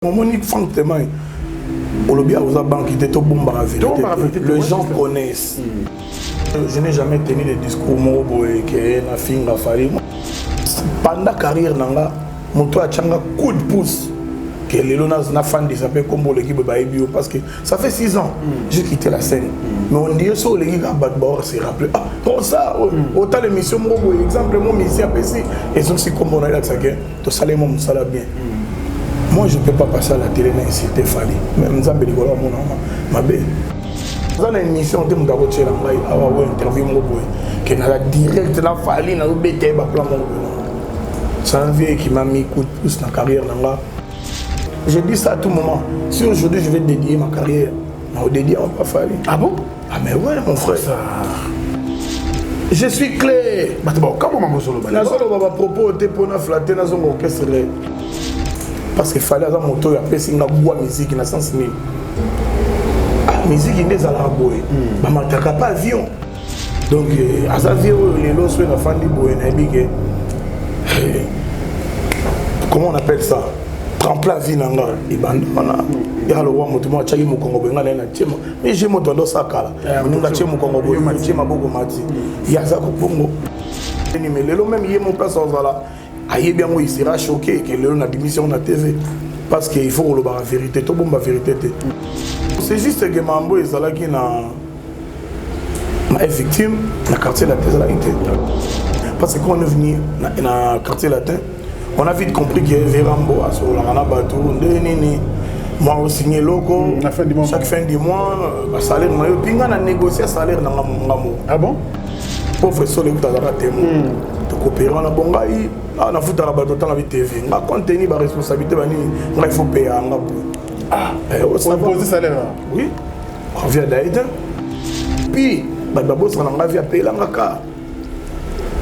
Monique Fantement, les gens connaissent. Je n'ai jamais tenu des discours pendant la carrière, je un coup de pouce. Que les Lonas n'a fan s'appelle comme l'équipe de Baïbio parce que ça fait 6 ans que j'ai quitté la scène. Mais on dit que l'équipe a battu c'est rappelé. Ah, pour ça, autant l'émission, exemple, moi, ici à PC, et c'est aussi comme on a là, tout ça, mon salaire bien. Moi, je ne peux pas passer à la télé, mais c'était fallu. Même ça, c'est ma belle. Dans une émission, je suis interview, que dans la direct, la fallu, dans le BT, c'est un vieux qui m'a mis coup de pouce dans la carrière. Je dis ça à tout moment. Si aujourd'hui je vais dédier ma carrière, on va dédier, on va pas fallu. Ah bon? Ah mais ouais, mon frère. Ça... Je suis clair. Bah bon, comment maman solo la solo va propos te pour na flatter na son orchestre. Parce qu'il fallait avoir mon moto après c'est une bois musique na sens ni. Ah musique n'est à la boy. Bah mataka pas avion. Donc à ça avion les lots sur la fan du boy na big. Comment on appelle ça? Tremplin vie nanga ibandona ya lo wa mutu mo chaki mukongo benga na chema mais j'ai moto ndo sakala ninga chema mukongo bo chema boko mati ya za ko bongo ni melelo même yé mon place ozala aye bien moi il sera choqué que le na émission na TV parce que il faut le bar vérité to bomba vérité c'est juste que mambo ezala ki na victime na quartier la tête la été parce que quand on est venu na quartier latin on a vite compris que Vérambo a sur la bateau, moi on signé loco, chaque fin du mois, salaire, puis on a négocié salaire dans mon. Ah bon? Pauvre sol, il a témoin. De coopérer en Bongaï, on a foutu à la bateau dans la TV. On a contenu la responsabilité, il faut payer en Gabon. Ah, on a posé salaire là? Oui, on vient d'Aïda. Puis, on a payé la car.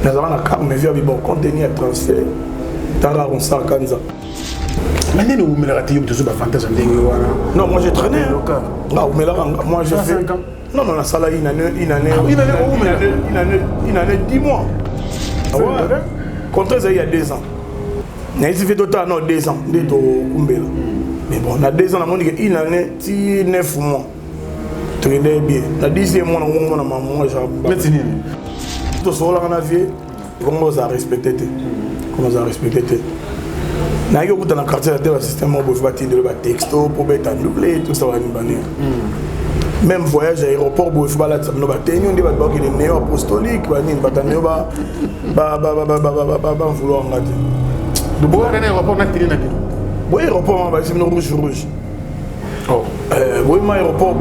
Nous avons la carte, mais on contenu un transfert. Non, moi j'ai traîné. Moi j'ai fait. Non, non, la salle une année 10 mois. Contre ça, il y a 2 ans. Mais il fait total, non, 2 ans. Mais bon, on a 2 ans, on a dit une année, 9 mois. Très bien. La 10e mois, on a maman, j'ai. Tout ça, on a vu. Comment ça a respecté? Comment ça a respecté? Dans le quartier, il y a un système de texto pour être doublé, tout ça va nous. Même voyage à l'aéroport, il faut aller à la néo-apostolique, il va vouloir en rater. De boire un aéroport, oui, l'aéroport, c'est rouge. Oui, l'aéroport,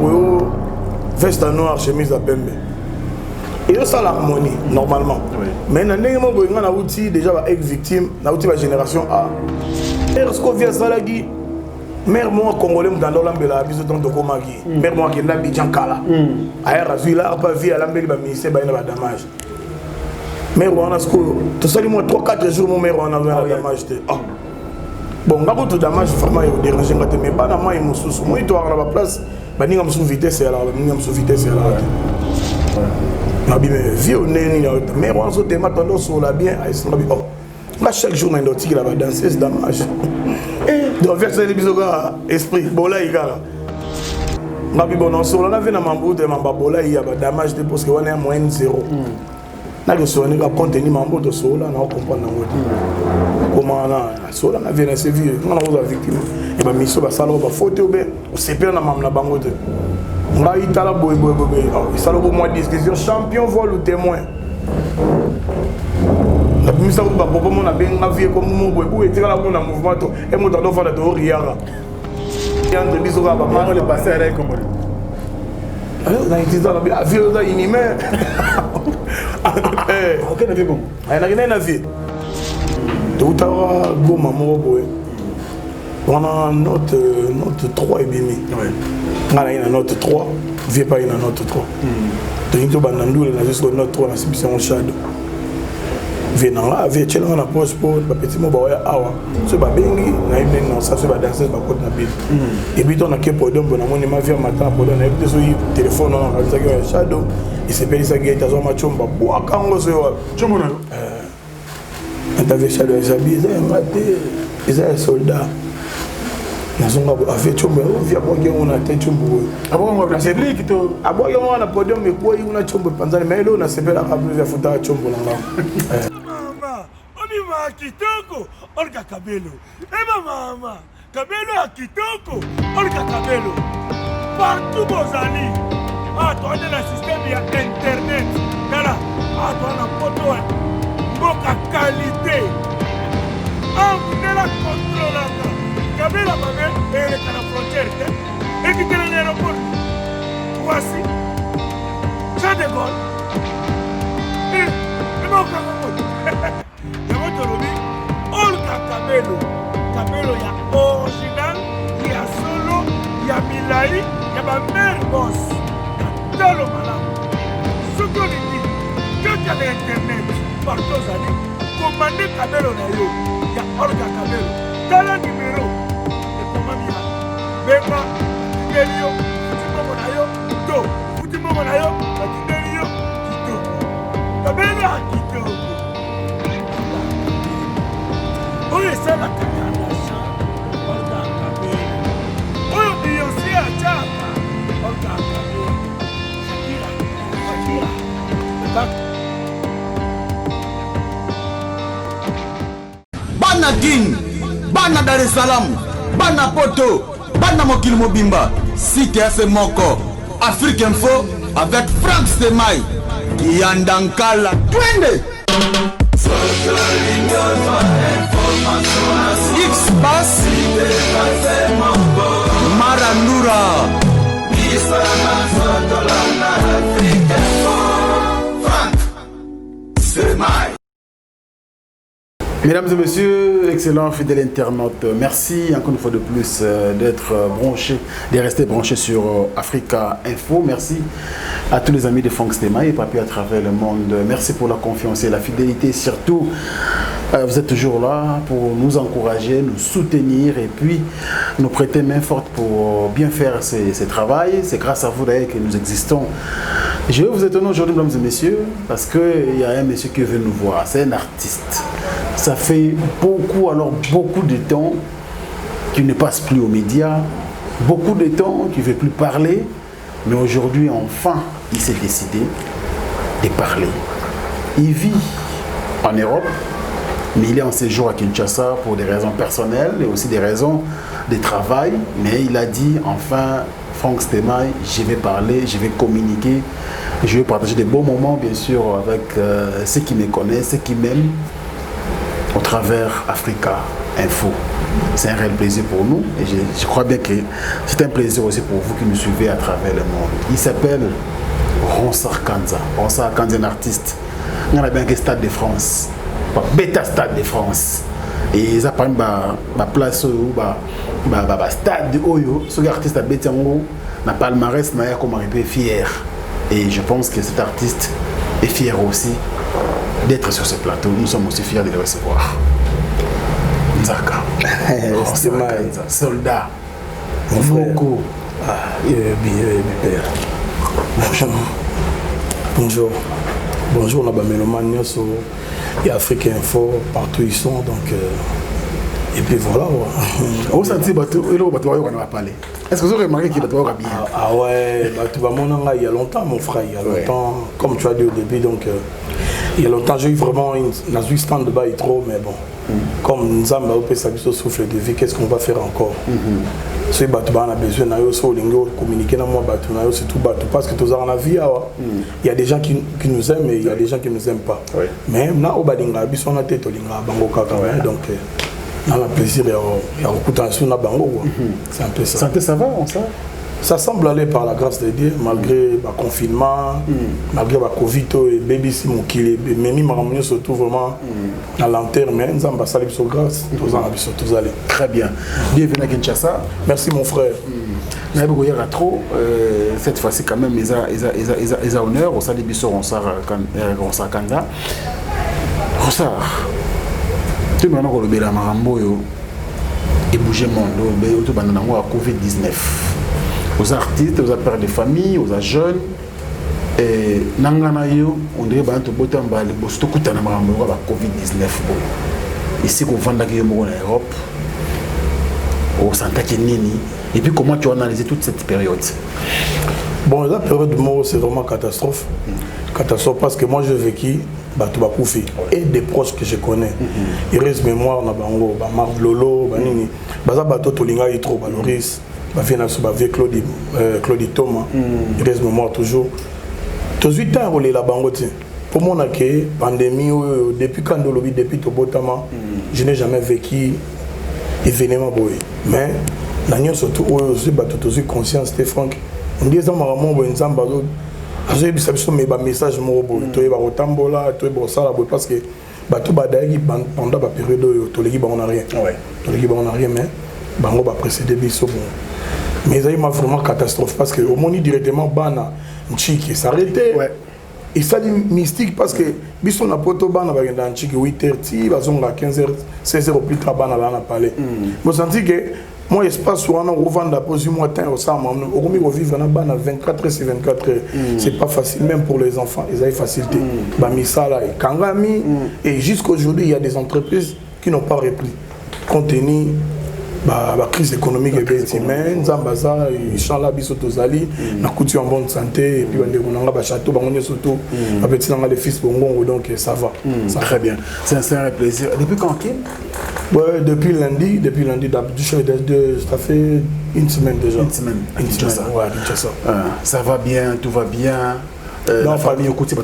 veste noire, chemise à pembe. Et ça l'harmonie, normalement. Oui. Mais dans le moment où on a outil déjà ex-victime, on a outil la génération A. Et lorsqu'on vient à Salagi, mère moi congolais dans l'Olambela, bisous dans le Komagi, mère moi qui est là, Bidjan Kala. Ailleurs, la ville, pas vu à l'Ambela, mais c'est pas un dommage. Mère moi, on a ce que tout ça, moi 3-4 jours, mon mère, on a un dommage. Bon, on a beaucoup de dommages, vraiment, il y a des gens qui mais pas dans moi, il me sous. Moi, il doit avoir la place, mais il y a une vitesse, vieux mais on se démarre sur la bien chaque jour on doit la danser c'est dommage donc verser les bisous esprit bola il gars bon on sur la vie na mambo de mamba bola il y a dommage de parce que on est à moins 0 na que sur on va contenir mambo de sur là on comprend comment on a sur la vie na c'est vieux on a victime et ba miso ba sala ba faute ou bien on s'épelle na mamna bango de on a eu la boy. Il s'est pour moi discussion champion vol ou témoin. La mise à vous pour mon abé na vie comme mon boy et la bonne mouvement et mon dans faire de riara. Et entre bisous va pas le passer avec comme alors là il dit dans la vie là inhumé. OK na vie bon. Elle na vie. Tout à go maman boy. On a note 3 et demi. Ouais. On a une note 3, vieux pas une note 3. Donc il y a une juste note 3 dans la submission shadow. Venant là, vieux tchèle on a poche pour le petit mot bah awa. Ce bah bengi, na ibn non ça se va danser bah côté na bille. Et puis on a que podium bon amoni ma vie matin pour donner des sur téléphone on a ça que shadow. Il s'est payé ça guette à son matchom bah bois kango c'est wa. Chomona. On avait shadow ça bizarre maté. Ils sont soldats. nazonga avec chombo via boge on a tête chombo Abo on a public to. Abo on a podium mais boy on a chombo panzani mais là on a sepela kablu via futa chombo là. Mama, oni ma kitoko, olga kabelo. Mama, kabelo a kitoko, olga kabelo. Partout bozali. Ah, toi on a le système via internet. Voilà. Ah, toi on a photo. Boka qualité. Ah, vous ne la contrôlez. Kabela mame, elle est à la frontière. Et qui est l'aéroport. Voici. Jean de Gaulle. Et non, Olga Kabelo. Kabelo, il y a original, il y a solo, il y a Milai, il y a ma mère boss. Il y a Talo Malam. Ce qu'on dit, quand il y a l'internet, partout allez, commandez Kabelo Nayo. Il y a Olga Kabelo. Dans le numéro, et comment dire, Bema, Tigelio, Futimo Nayo, Do, Futimo Nayo, Tigelio, Kito. Kabelo a Kito. Oye, c'est la Kanyana, Olga Kabelo. Oye, Beyoncé a Chapa, Olga Kabelo. Shakira. Bana King, Bana Dar es Salaam, Bana Poto, Bana Mokil Mobimba, Site Afe Moko, Afrique Info avec Frank Stemai, Yandankala, Twende. X-Bass Marandura Frank Stemai. Mesdames et messieurs, excellents fidèles internautes, merci encore une fois de plus d'être branchés, de rester branchés sur Africa Info. Merci à tous les amis de Frank Stemai et Papi à travers le monde. Merci pour la confiance et la fidélité. Surtout, vous êtes toujours là pour nous encourager, nous soutenir et puis nous prêter main forte pour bien faire ce travail. C'est grâce à vous d'ailleurs que nous existons. Je vais vous étonner aujourd'hui, mesdames et messieurs, parce qu'il y a un monsieur qui veut nous voir. C'est un artiste. Ça fait beaucoup de temps qu'il ne passe plus aux médias, beaucoup de temps qu'il ne veut plus parler, mais aujourd'hui, enfin, il s'est décidé de parler. Il vit en Europe, mais il est en séjour à Kinshasa pour des raisons personnelles et aussi des raisons de travail, mais il a dit, enfin, Frank Stemai, je vais parler, je vais communiquer, je vais partager des bons moments, bien sûr, avec ceux qui me connaissent, ceux qui m'aiment, au travers Africa Info. C'est un réel plaisir pour nous et je crois bien que c'est un plaisir aussi pour vous qui nous suivez à travers le monde. Il s'appelle Ronsard Kanza. Ronsard Kanza est un artiste. On a bien que Stade de France, Beta Stade de France. Et ils apprennent ma place où stade Oyo, ce artiste a Beta Ngo, n'a palmarès, n'a comme arrivé fier. Et je pense que cet artiste est fier aussi d'être sur ce plateau. Nous sommes aussi fiers de le recevoir. Nzaka. Soldat. Mon frère. Moko. Bonjour. Bonjour, on a Mélomane sur Africa Info, partout ils sont. Donc, et puis voilà. Où senti bateau on va parler. Est-ce que vous avez remarqué qu'il est bien? Ah ouais, il y a longtemps, mon frère. Il y a longtemps, comme tu as dit au début, donc. Il y a longtemps, j'ai eu vraiment un stand de bail trop, mais bon. Comme Nzamba au PSA souffle de vie, qu'est-ce qu'on va faire encore? Si on a besoin de communiquer avec moi, c'est tout parce que tous en la vie, il y a des gens qui nous aiment et il y a des gens qui ne nous aiment pas. Oui. Mais maintenant, on a besoin de tête, donc on a plaisir et on écoute un son à Bango. C'est un peu ça. Santé, ça va, ça? Ça semble aller par la grâce de Dieu, malgré le confinement, malgré le Covid et baby si mon kilo, mais nous surtout vraiment à l'antenne, mais nous avons passé sur grâce, tous allés. Très bien. Bienvenue à Kinshasa. Merci mon frère. Nous avons eu trop, cette fois-ci quand même, ils ont honneur, au sein des bisous, Ronsard Kanza. Ronsard, tu m'as dit que le Marambo et bouger le monde, tu m'as dit que Covid-19. Aux artistes, aux pères de famille, aux jeunes, et Nanganayo, on dirait que tu as Covid-19. Ici, on vend en Europe. au Santa Kenini. Et puis comment tu as analysé toute cette période? Bon, la période de mort, c'est vraiment catastrophe. Catastrophe parce que moi, j'ai vécu Batouba Koufi et des proches que je connais. Il reste mémoire, on a Bango, Marc Lolo, Banini. Baza Bato Tolinga, il trouve Loris, Bafina Soubavé, Claudie Thomas. Il reste mémoire toujours. Tous 8 ans, on est là, Bango. Pour moi, la pandémie, depuis quand on l'a depuis Tobotama, je n'ai jamais vécu événement. Mais, nous surtout, aussi, tous conscience, c'était Franck. On dit que j'ai un message parce que pendant la période on n'a rien. On n'a rien, mais on va précéder. Mais ça m'a vraiment catastrophe parce que au moins directement Bana Nchiki s'arrêtait. Et ça dit mystique parce que bisson a poto Bana va Nchiki 8h, bazonga 15h, 16h au plus tard Bana va parler. Moi senti que moi, espace où on a revendre la pause du matin au sang, on vivre dans 24 heures sur 24 heures. C'est pas facile, même pour les enfants, ils ont facilité. Et jusqu'aujourd'hui, il y a des entreprises qui n'ont pas repris. Compte tenu la crise économique et bêtiment, Zambaza, Inch'Allah, Bissotozali, la couture en bonne santé, et puis on a un château, on a surtout les fils Bongo, donc ça va. Très bien. C'est un plaisir. Depuis quand? Ouais, depuis lundi, ça fait une semaine déjà. Une semaine. Ouais, ça va bien, tout va bien. La famille au côté,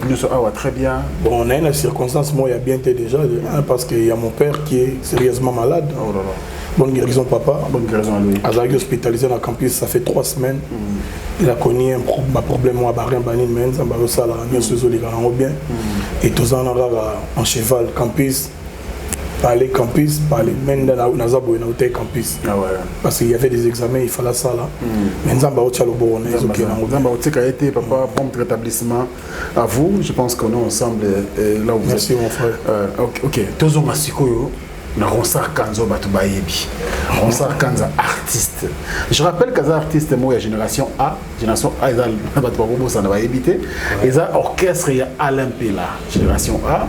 très bien. Bon, on a une circonstance, moi, il y a bien été déjà, parce qu'il y a mon père qui est sérieusement malade. Oh là là. Bonne guérison, papa. Bonne guérison à lui. Azagi hospitalisé dans le campus, ça fait 3 semaines. Il a connu un problème à Barin Banin, mais ça m'a aussi bien. Et tout ça, on en cheval, campus. Parler campus, parler même dans la campus. Parce qu'il y avait des examens, il fallait ça là. Mais nous avons été papa, bon rétablissement à vous. Je pense qu'on est ensemble là où vous Merci mon frère. Ok, tous on a na Ronsar Kanzo Batubayebi. Ronsar Kanza artiste. Je rappelle que artiste moi génération A ils ont orchestre il y a Alain Pela génération A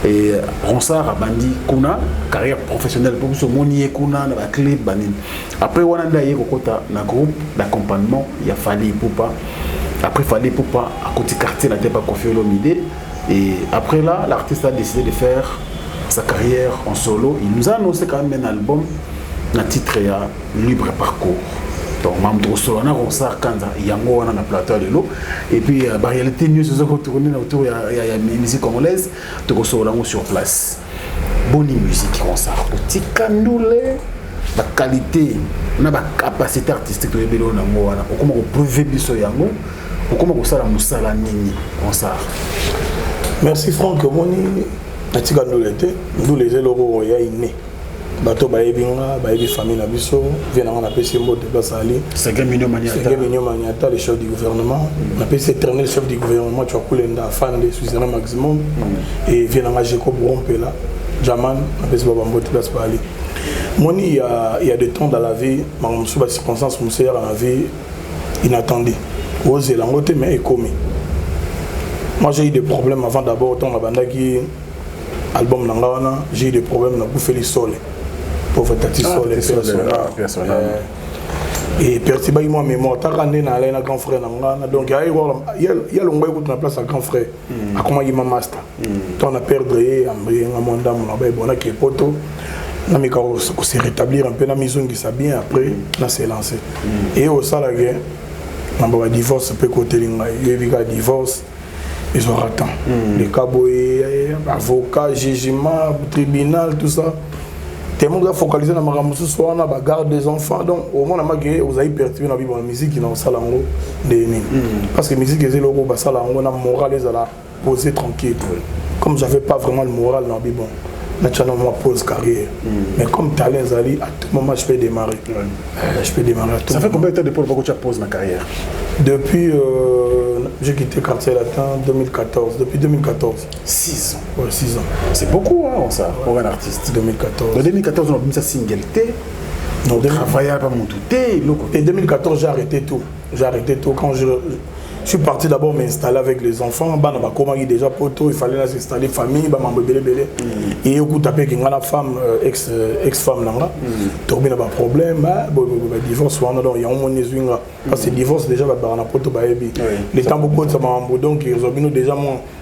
et Ronsar Abandi Kuna carrière professionnelle pour ce monier Kuna na clip banin. Après on a d'ailleurs kokota na groupe d'accompagnement il y a Fali Poupa. Après Fali Poupa à côté quartier n'a pas confié l'omidé et après là l'artiste a décidé de faire sa carrière en solo. Il nous a annoncé quand même un album, un titre Libre Parcours. Donc, Mamdou Solana, Ronsar Kanza, Yango, on a plateau de l'eau. Et puis, la réalité, nous sommes retournés autour de la musique congolaise, nous sommes sur place. Bonne musique, Ronsar. Petit candoulé, la qualité, la capacité artistique de l'ébélé, comment on peut vivre Yango, comment on peut faire la nini, Ronsar. Merci Franck, nous les élèves ya inné bato baebinga baebi famille na biso viens on appelle ces mots de place ali c'est Mignon Maniata le chef du gouvernement on appelle cet éternel chef du gouvernement tu as Koulenda fan de Suzanne maximum et viens on Jacob Rompela Jaman appelle ce bambo de place ali moni il y a des temps dans la vie mais sous circonstances mon sœur dans la vie inattendue oser la montée mais commis moi j'ai eu des problèmes avant d'abord tant la banda qui album Nangana, j'ai eu des problèmes dans bouffer les sols. Pauvre Tati Sol et Pertiba, moi, mémoire, t'as ramené dans un grand frère Nangana. Donc, il y a l'ongoué qui est place à grand frère. À comment il m'a master. Quand on a perdu, on a qui est poteau. On s'est rétablir un peu la maison qui s'est bien après, là c'est lancé. Et au salaire, on a divorce, un peu côté il y a divorce. Ils ont raté. Les cabots, avocats, jugement, tribunal, tout ça. Tout le monde a focalisé dans ma soir, on a garde des enfants. Donc, au moins, vous avez perturbé dans la musique qui est dans le salon. Parce que la musique est dans le salon, on a moral, ils ont posé tranquille. Comme je n'avais pas vraiment le moral dans le Bible, naturellement, je pose carrière. Mais comme talent, à tout moment, je peux démarrer. Je peux démarrer à tout moment. Ça fait combien de temps depuis que tu as posé ma carrière? Depuis, j'ai quitté Quartier Latin en 2014. Depuis 2014. 6 ans. Ouais, 6 ans. C'est beaucoup, hein, ça, pour un artiste. 2014. En 2014, on a mis sa single T. On travaillait pas mon tout T. Et 2014, j'ai arrêté tout. J'ai arrêté tout quand Je suis parti d'abord m'installer avec les enfants. Comment déjà poteau, il fallait s'installer famille, et au coup tapé qu'il y a une femme ex-femme là, tombé dans un problème, divorce il y a un moment parce que divorce déjà dans poteau les temps beaucoup ça m'a donc ils ont déjà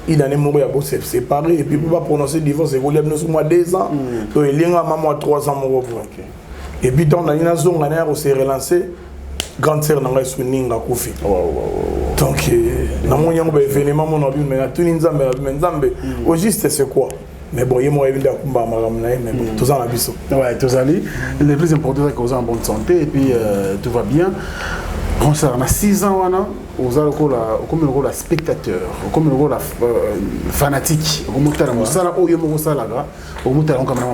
il en est mort à se séparer et puis pour pas prononcer divorce il voulait nous moi 2 ans donc il y a maman 3 ans mon et puis dans la zone on s'est relancé grande sœur n'a su ninga kufi donc na mon yango événement mon abi mais tout nzambe nzambe au juste c'est quoi mais bon il moi évidemment kumba mais bon tout ça na biso ouais tout ça le plus important c'est qu'on est en bonne santé et puis tout va bien. On a 6 ans, on a comme le spectateur, comme le fanatique, on a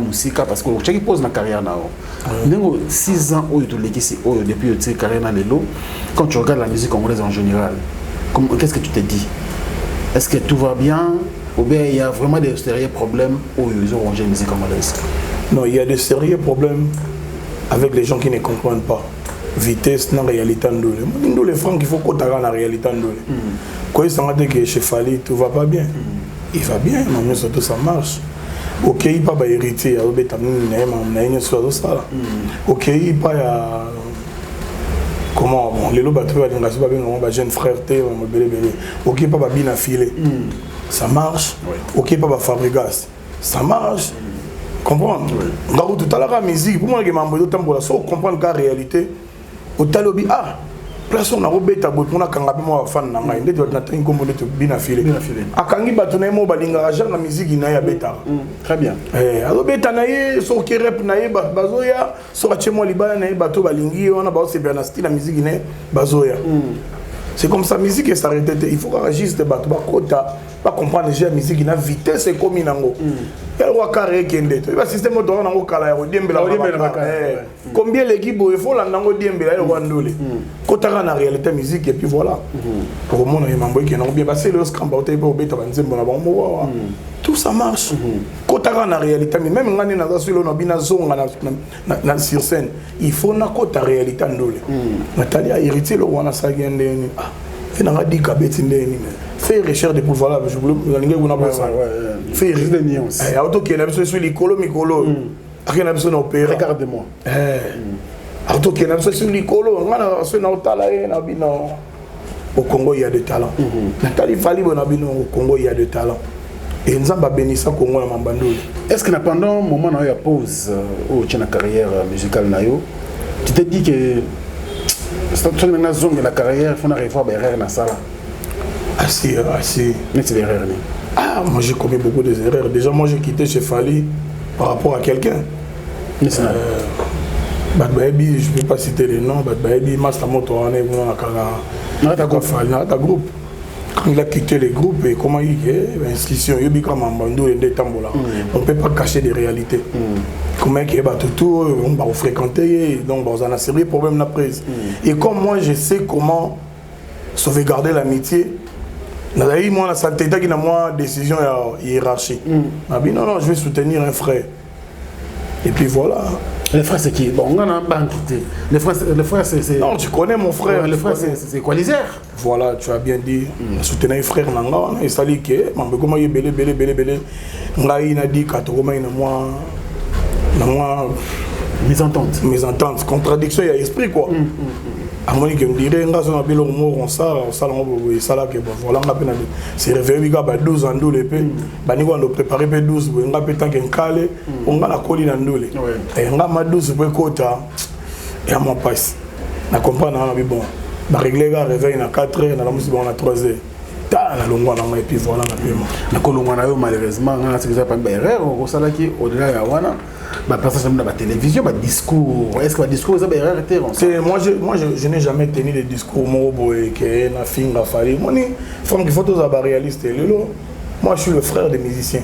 musique parce que chaque pose dans carrière. 6 ans, depuis ta carrière, quand tu regardes la musique congolaise en général, qu'est-ce que tu te dis? Est-ce que tout va bien ou bien il y a vraiment des sérieux problèmes où ils ont rangé la musique congolaise? Non, il y a des sérieux problèmes avec les gens qui ne comprennent pas. Vitesse dans la réalité ndole les francs qu'il faut qu'on dans la réalité ndole quand ils sont dit que chez Fali tout va pas bien il va bien mais surtout ça marche OK il pas héritier à betamine na une soit ça OK il pas comment bon les lots bateau va pas bien jeune frère té OK pas bien affilé ça marche OK pas fabrigas ça marche comprendre tout à la musique pour moi que mambo temps pour la so comprendre la réalité au talobi place on a robeta bot on a kanga be mo fan na ngai ndeto na tangi kombo ndeto bina file akangi bato na mo balinga aja na musique na ya beta très bien alo beta na ye so ki rap na ye bazoya so achemo libana na ye bato balingi on a ba se bien na style la musique na bazoya c'est comme ça musique est s'arrêter il faut qu'on agisse de bato ba kota pas comprendre déjà la musique na vitesse c'est comme inango elle wa carré kende to ba système do na ngo kala ya odembela combien l'équipe il faut la nango dembela ya wandole kota na réalité musique et puis voilà pour moi na mambo qui na bien passer le scramble au tebe obeta banzembo na bango tout ça marche kota na réalité même ngani na zasilo na bina zonga na sur scène il faut na kota réalité ndole Nathalie a hérité le wana sagende et na dit kabeti ndeni faire recherche de pouvoir je voulais vous na pas ça faire des nuances auto qui na biso sur l'écolo mikolo akena biso na opéra regarde-moi auto qui na biso sur l'écolo ngana so na otala na bino au Congo il y a des talents Nathalie Fali bona bino au Congo il y a des talents et nzamba bénissa Congo na mambandoli est-ce que pendant moment na ya pause au tchana carrière musicale na yo tu te dis que c'est une zone de la carrière il faut arriver à erreur na sala assez mais c'est l'erreur moi j'ai commis beaucoup d'erreurs déjà moi j'ai quitté chez Fali par rapport à quelqu'un Badbaebi je ne vais pas citer les noms Badbaebi Master Moto on est dans groupe quand il a quitté les groupes et comment il est inscription yobi comme Mbando et Ndetambola on ne peut pas cacher des réalités comment il va tout on va fréquenter donc on a sérieux problème la prise et comme moi je sais comment sauvegarder l'amitié moi la santé qui n'a moi décision hiérarchie non je vais soutenir un frère et puis voilà. Les frères c'est qui? Bon on a un banque. Les frères c'est non tu connais mon frère. Les frères c'est quoi les airs? Voilà tu as bien dit soutenir un frère nanga et ça dit que mambe comment il belé ngai na dit ka to comment ina moi mésentente contradiction il y a esprit quoi à moi qui me dirait nga so na belo mo on ça que bon voilà nga pena c'est réveillé ga ba 12 ans ndole pe ba ni ko ndo préparer pe 12 nga pe tant que nkale on nga la koli na ndole et nga ma 12 pe kota et à mon passe na comprendre na bon ba régler ga réveil na 4h na la musique on a 3h ta na longwa na et puis voilà na paiement na kolongwa na yo malheureusement nga c'est ça pas une erreur on sala ki au-delà ya wana bah passage dans la télévision bah discours est-ce que le discours ça erreur c'est moi je n'ai jamais tenu des discours moboé que na finga fali moi ni femme qui photos à réaliste lelo moi je suis le frère des musiciens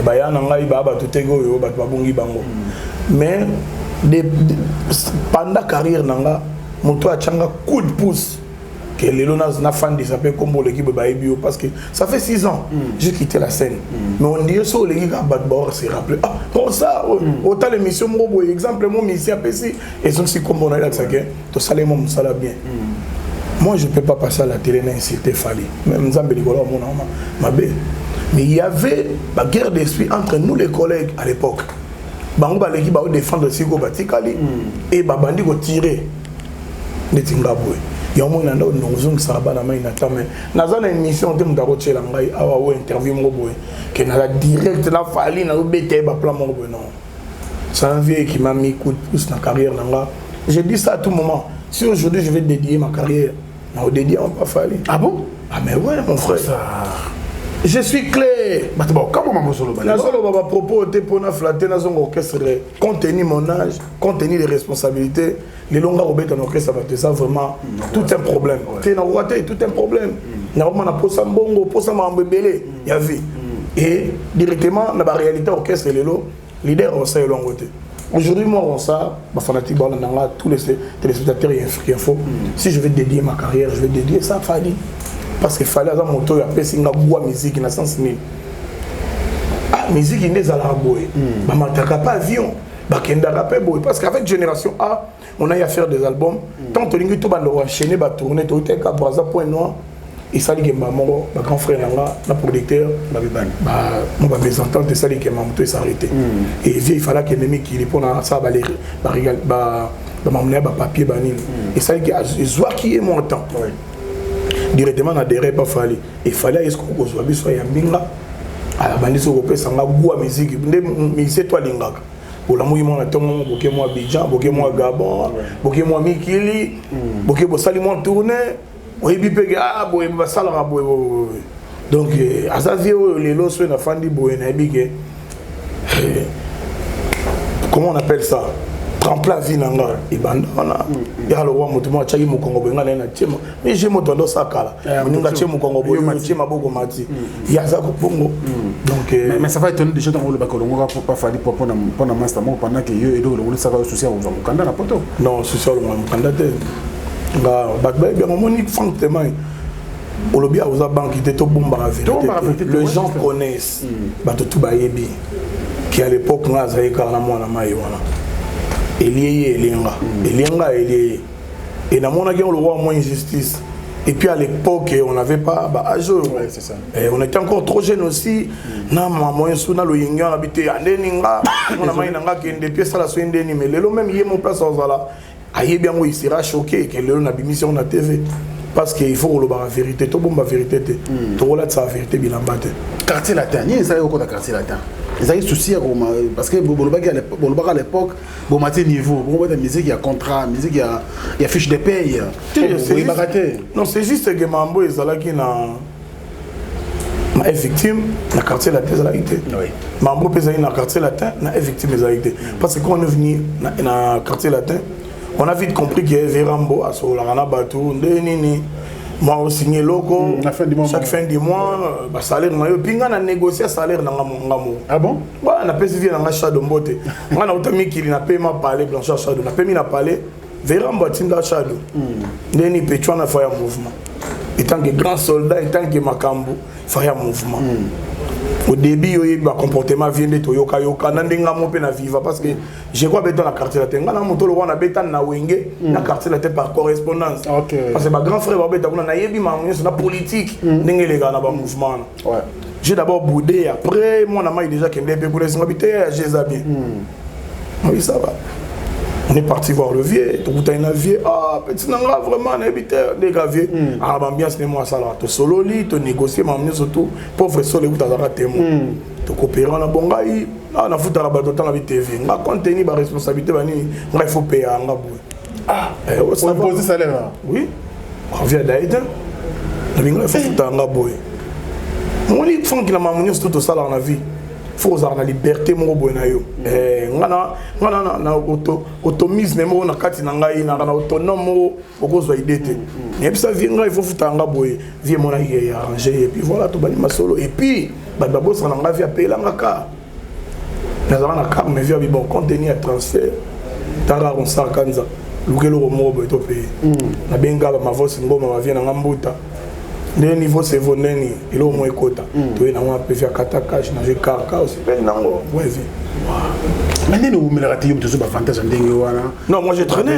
bah ya na ngai ba tout tego yo ba bongi bango mais pendant carrière nanga moto a changa coup de pouce que les lonas na fan de s'appelle comme l'équipe baibio parce que ça fait 6 ans j'ai quitté la scène mais on dit ça les gars bad bord c'est rappelé comme ça autant l'émission moi exemple mon musicien PC et sont si comme on a là ça que tout ça les mômes ça la bien Moi, je ne peux pas passer à la télé et insulter Fali. Même Nzambe Ligolo, mais il y avait la guerre d'esprit entre nous, les collègues, à l'époque. Bango baleki ba défendre Siko Batikali et babandi ko tirer de Tingabwe. Ya mo na ndo nozung saba na mai na tame. Naza na émission te mutako tshela ngai awa o interview mo boye que na la direct na Fali na obete ba plan mo boye non. C'est un vieux qui m'a mis coup de pouce dans la carrière nanga. Je dis ça à tout moment. Si aujourd'hui je vais dédier ma carrière, on dédie on pas Fali. Ah bon? Ah mais ouais mon frère. Je suis clair. Comment maman solo ba? Na solo baba propos te pona flatter na zongo orchestre compte tenu mon âge, compte tenu les responsabilités, les longues robeta en orchestre ça vraiment tout un problème. Tu na raté tout un problème. Na vraiment na posa mbongo, posa mambebele, ya vie. Et directement na ba réalité orchestre lelo, leader on sait longo te. Aujourd'hui moi on ça, ba fanatique ba na tous les téléspectateurs et info. Si je vais dédier ma carrière, je vais dédier ça à Fali. Parce qu'il fallait avoir un moto et appeler singa bois musique dans sens mille. Ah musique n'est à la boy. Bah m'attaque pas avion. Bah kenda pas boy. Parce qu'avec génération A, on a eu à faire des albums. Tant que l'ingu tout bande enchaîner, bah tourner, tout était qu'à Braza point noir. Et ça dit que maman, ma grand frère là, la producteur, bah mon bah mes ententes, ça dit que maman tout s'arrêter. Et il fallait que mes qui répondent à ça, bah les bah m'amener bah papier bah nil. Et ça dit que je vois qui est mon temps. Directement na derrière pas Fali et fallait est-ce qu'on soit bien soit yambinga ala bandisi ko pesa nga gua musique mais c'est toi lingaka pour la mouille mon tongo boké moi Abidjan boké moi Gabon boké moi Mikili boké bo sali moi tourner o yebi pege ah boy ba sala nga boy donc azavi les lots na fandi boy na bige comment on appelle ça tremplin vie nanga ibandana ya lo wa mutu mo chaki mukongo benga na chema mais j'ai moto ndo sakala ninga chema mukongo boyo chema boko mati ya za ko bongo donc mais ça va étonner déjà dans le bakolongo pas Fali pour na master mo pendant que yo edo le ça va souci on va mukanda na poto non souci on va mukanda te nga batba bien moni franc témoin olobia oza banque te to bomba la vérité les gens connaissent bato tout bayebi qui à l'époque nga zaika na mwana mai wana Elié, Elienga, et dans mon avis, on le voit moins injustice. Et puis à l'époque, on n'avait pas à jour. Ouais, c'est ça. Et on était encore trop jeunes aussi. Non, moi, je suis dans le Yinga, on habitait à Deninga. On a mis des pièces à la soin d'Eni. Mais le même, il y a mon place en Zala. Aïe, bien, il sera choqué que le n'a mis sur la TV. Parce qu'il faut le la vérité. Tout bon, la vérité. Tout relate sa vérité, bien en bas. Quartier latin, il y a ça au quartier latin. Ils ont des soucis parce que à l'époque, bon matin niveau, bon de musique il y a contrat, musique il y a fiche de paye. Non, c'est juste que Mambo est là qui est victime na quartier latin là été. Oui. Mambo pesa na quartier latin na victime là été. Parce que quand on est venu na quartier latin, on a vite compris que Verambo a sur la rana bateau, nini. Moi aussi signé loco chaque fin du mois ba salaire na yo pinga na négocier salaire na ngamo. Ah bon? Bah na pesi vie na Shadow Mbote. Moi na utami kili na paiement parler Blanchard Shadow na paiement na parler Verambo tinda Shadow. Neni Petro na faire mouvement. Étant que grand soldat, étant que makambo faire mouvement. Au début il va comportement vient de toyoka yoka ndenga mo pe na viva parce que je crois béton la quartier latin ngana moto le wana béton na wenge na quartier latin par correspondance parce que ma grand frère va béton na yebi ma sur la politique ndenge les gars na ba mouvement ouais j'ai d'abord boudé après mon ami déjà qui me pour les habiter j'ai zabi oui ça va on est parti voir le vieux tout un vieux ah petit nanga vraiment on habité les gars vieux ah l'ambiance n'est moi ça là to solo li to négocier m'amener surtout pauvre solo où t'as témoin to coopérer na bongai ah na futa la bato dans la TV nga contenu ba responsabilité ba nini nga il faut payer nga boy ah on pose salaire oui on vient d'aide na binga il faut futa nga boy mon lit font qui na m'amener surtout to salaire na vie faut avoir la liberté mo boy na yo ngana na automisme mo na kati na ngai na autonome okozwa idée et puis ça vient il faut futa nga boy vie mon aïe arranger et puis voilà to bani masolo et puis ba boss na nga vie payer la ngaka na zana ka mais vie bon contenu à transfert tara on sa kanza lukelo mo boy to payer na benga ma voix ngoma va vie na ngambuta le niveau c'est voneni il est au moins quota tu es na moi peut faire katakash na je kaka aussi pe nango ouais vie mais nous mais la tu as avantage en dingue wana non moi j'ai traîné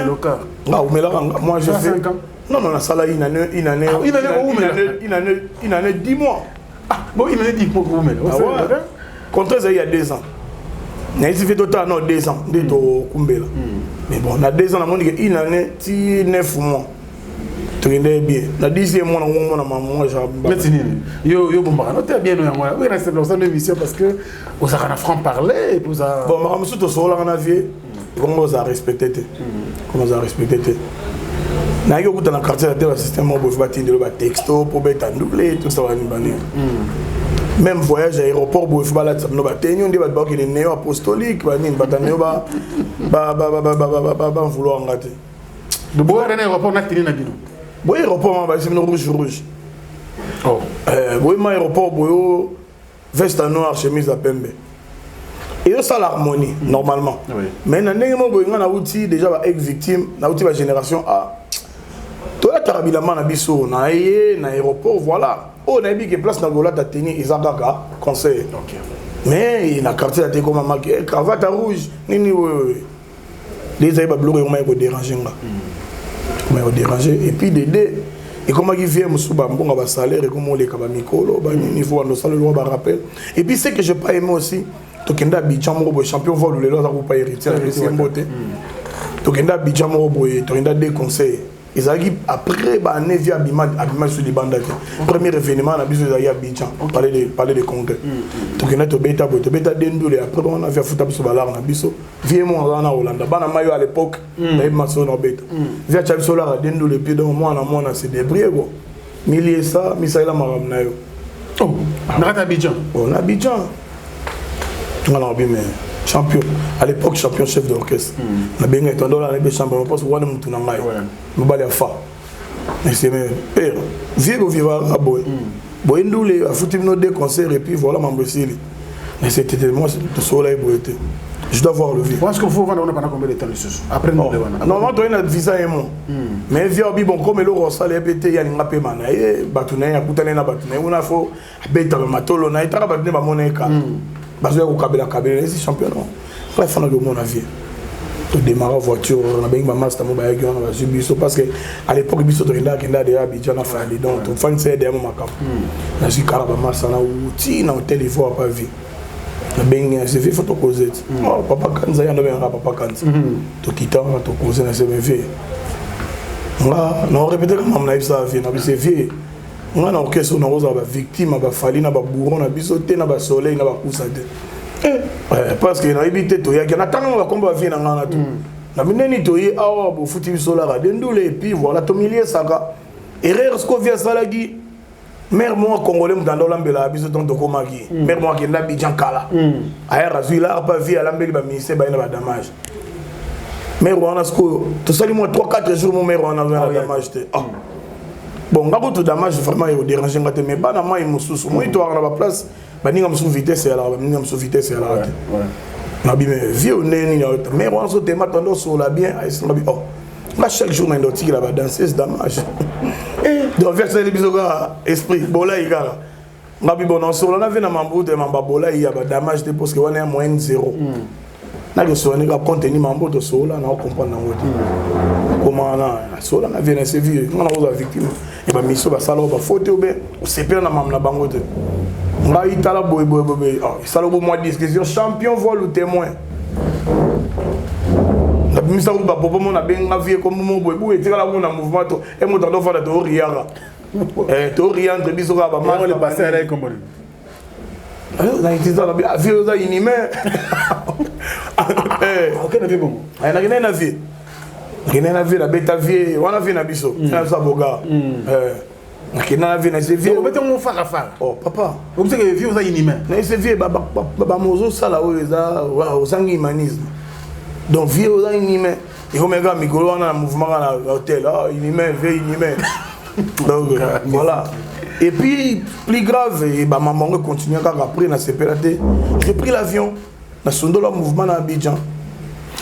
non mais là moi je fais non la salle une année 10 mois bon il a dit pour vous mais contre ça il y a 2 ans n'a il fait total non 2 ans de to kumbela mais bon na 2 ans na moni une année 9 mois traîner bien la 10e mois na moi j'ai maintenant yo bomba non t'es bien moi oui reste dans cette émission parce que on ça na franc parler et pour ça bon ma musu to sola na vie comment ça respecter na yo kuta na quartier la terre système mo bof batinde le texto pour beta doublé tout ça va ni bani même voyage à aéroport bof bala no batenyo ndi ba ki néo apostolique ba ni batanyo ba vouloir ngate de boire un aéroport na tini na bino boy aéroport ba c'est rouge oh boy ma aéroport boyo veste noire chemise à pembe et ça l'harmonie normalement mais na ndenge mo boy ngana outil déjà ba ex victime na outil ba génération A to la tarabilama na biso na aéroport voilà on a dit que place na gola ta tenir izakaka conseil mais na quartier la comme marqué cravate rouge nini les aïba bloqué on m'a déranger nga on m'a déranger et puis Dédé et comment il vient musuba mbonga ba salaire et comment les kaba mikolo ba niveau no salaire ba rappel et puis c'est que je pas aimé aussi to kenda Abidjan mo champion vol le loza ko pas héritier la beauté to kenda Abidjan mo to kenda des conseils ils arrivent après bah via Abima sur les bandes premier événement na biso ya Abidjan parler de congrès to kenda to beta dendule après on a fait football sur balar na biso vie mo na Hollande bana mayo à l'époque na maso na beta via chabiso la dendule puis donc moi na c'est débrouiller go milier ça misaila maram na yo oh na Abidjan on Abidjan alors bien mais champion à l'époque champion chef d'orchestre na benga tondo la be champion parce que wana mutu na ngai mobali afa mais c'est même père vivo viva aboy boy ndule a foutu nos deux concerts et puis voilà mambosili mais c'était tellement de soleil boyete je dois voir le vie parce qu'il faut vendre on a pas combien de temps les après nous devant normalement toi une visa et mon mais via bi bon comme le rosa le pt ya ninga pe mana e batuna ya kutana na batuna una fo beta matolo na itaka batuna ba moneka parce que kabela c'est champion là fin de mon avis to démarrer voiture on a bien ma master mo ba yaki on va subir parce que à l'époque biso to kenda de Abidjan na fali donc to fan c'est derrière ma cap na suis caraba massa na outi na hôtel il faut pas vie na bien c'est fait photo causer oh papa kanza ya no bien papa kanza to kita na to causer na c'est bien on répéter comme on a eu ça vie na c'est vie on a orchestre na rosa ba victime ba fali na ba bourron na biso te na ba soleil na ba kusa te parce que na ibité to ya na tanga ba komba vie na ngana to na bineni to yi awa bo futi biso la dendule et puis voilà to milier saka erreur ce qu'on vient salagi mère moi congolais mutando lambela biso ton to komaki mère moi qui na Abidjan kala aya razui la pas vie à lambeli ba ministère ba ina ba damage mère moi na sko to sali moi 3-4 jours mon mère on a damage te bon ngako tout dommage vraiment il déranger ngate mais pas na mai mususu moi to na ba place ba ninga musu vitesse ya la ba ninga musu vitesse ya la na bi mais vieux neni ya mais on se te matando sur la bien ay sur la bien oh là chaque jour na ndoti la ba danseuse dommage et de verser les bisoga esprit bola igara na bi bon sur la na mambo de mamba bola ya ba dommage parce que on est à moins 0 na le soigner ka contenu mambo de sola na comprendre na comment na sola na vient se vieux on a aux victimes et ba miso ba sala ba faute ou bien on se perd na mam na bango te nga itala boy oh sala bo moi discussion champion vol ou témoin la misa ba bobo mon na benga vie comme mon boy bu etira la mon mouvement to et mo tando fa to riara to riandre biso ka ba ma le passer avec comme alors na itisa la bien vie za inime ok na vie bon na gena na vie na vie la beta vie wana vie na biso na sa boga na vie na se vie on on fara fara oh papa vous savez que vie za inime na se vie ba mozo sala o za o sangi humanisme donc vie o za inime il faut mettre micro wana na mouvement na hôtel ah inime vie inime donc voilà et puis plus grave et ba maman continue après na separaté j'ai pris l'avion na sondolo mouvement na Abidjan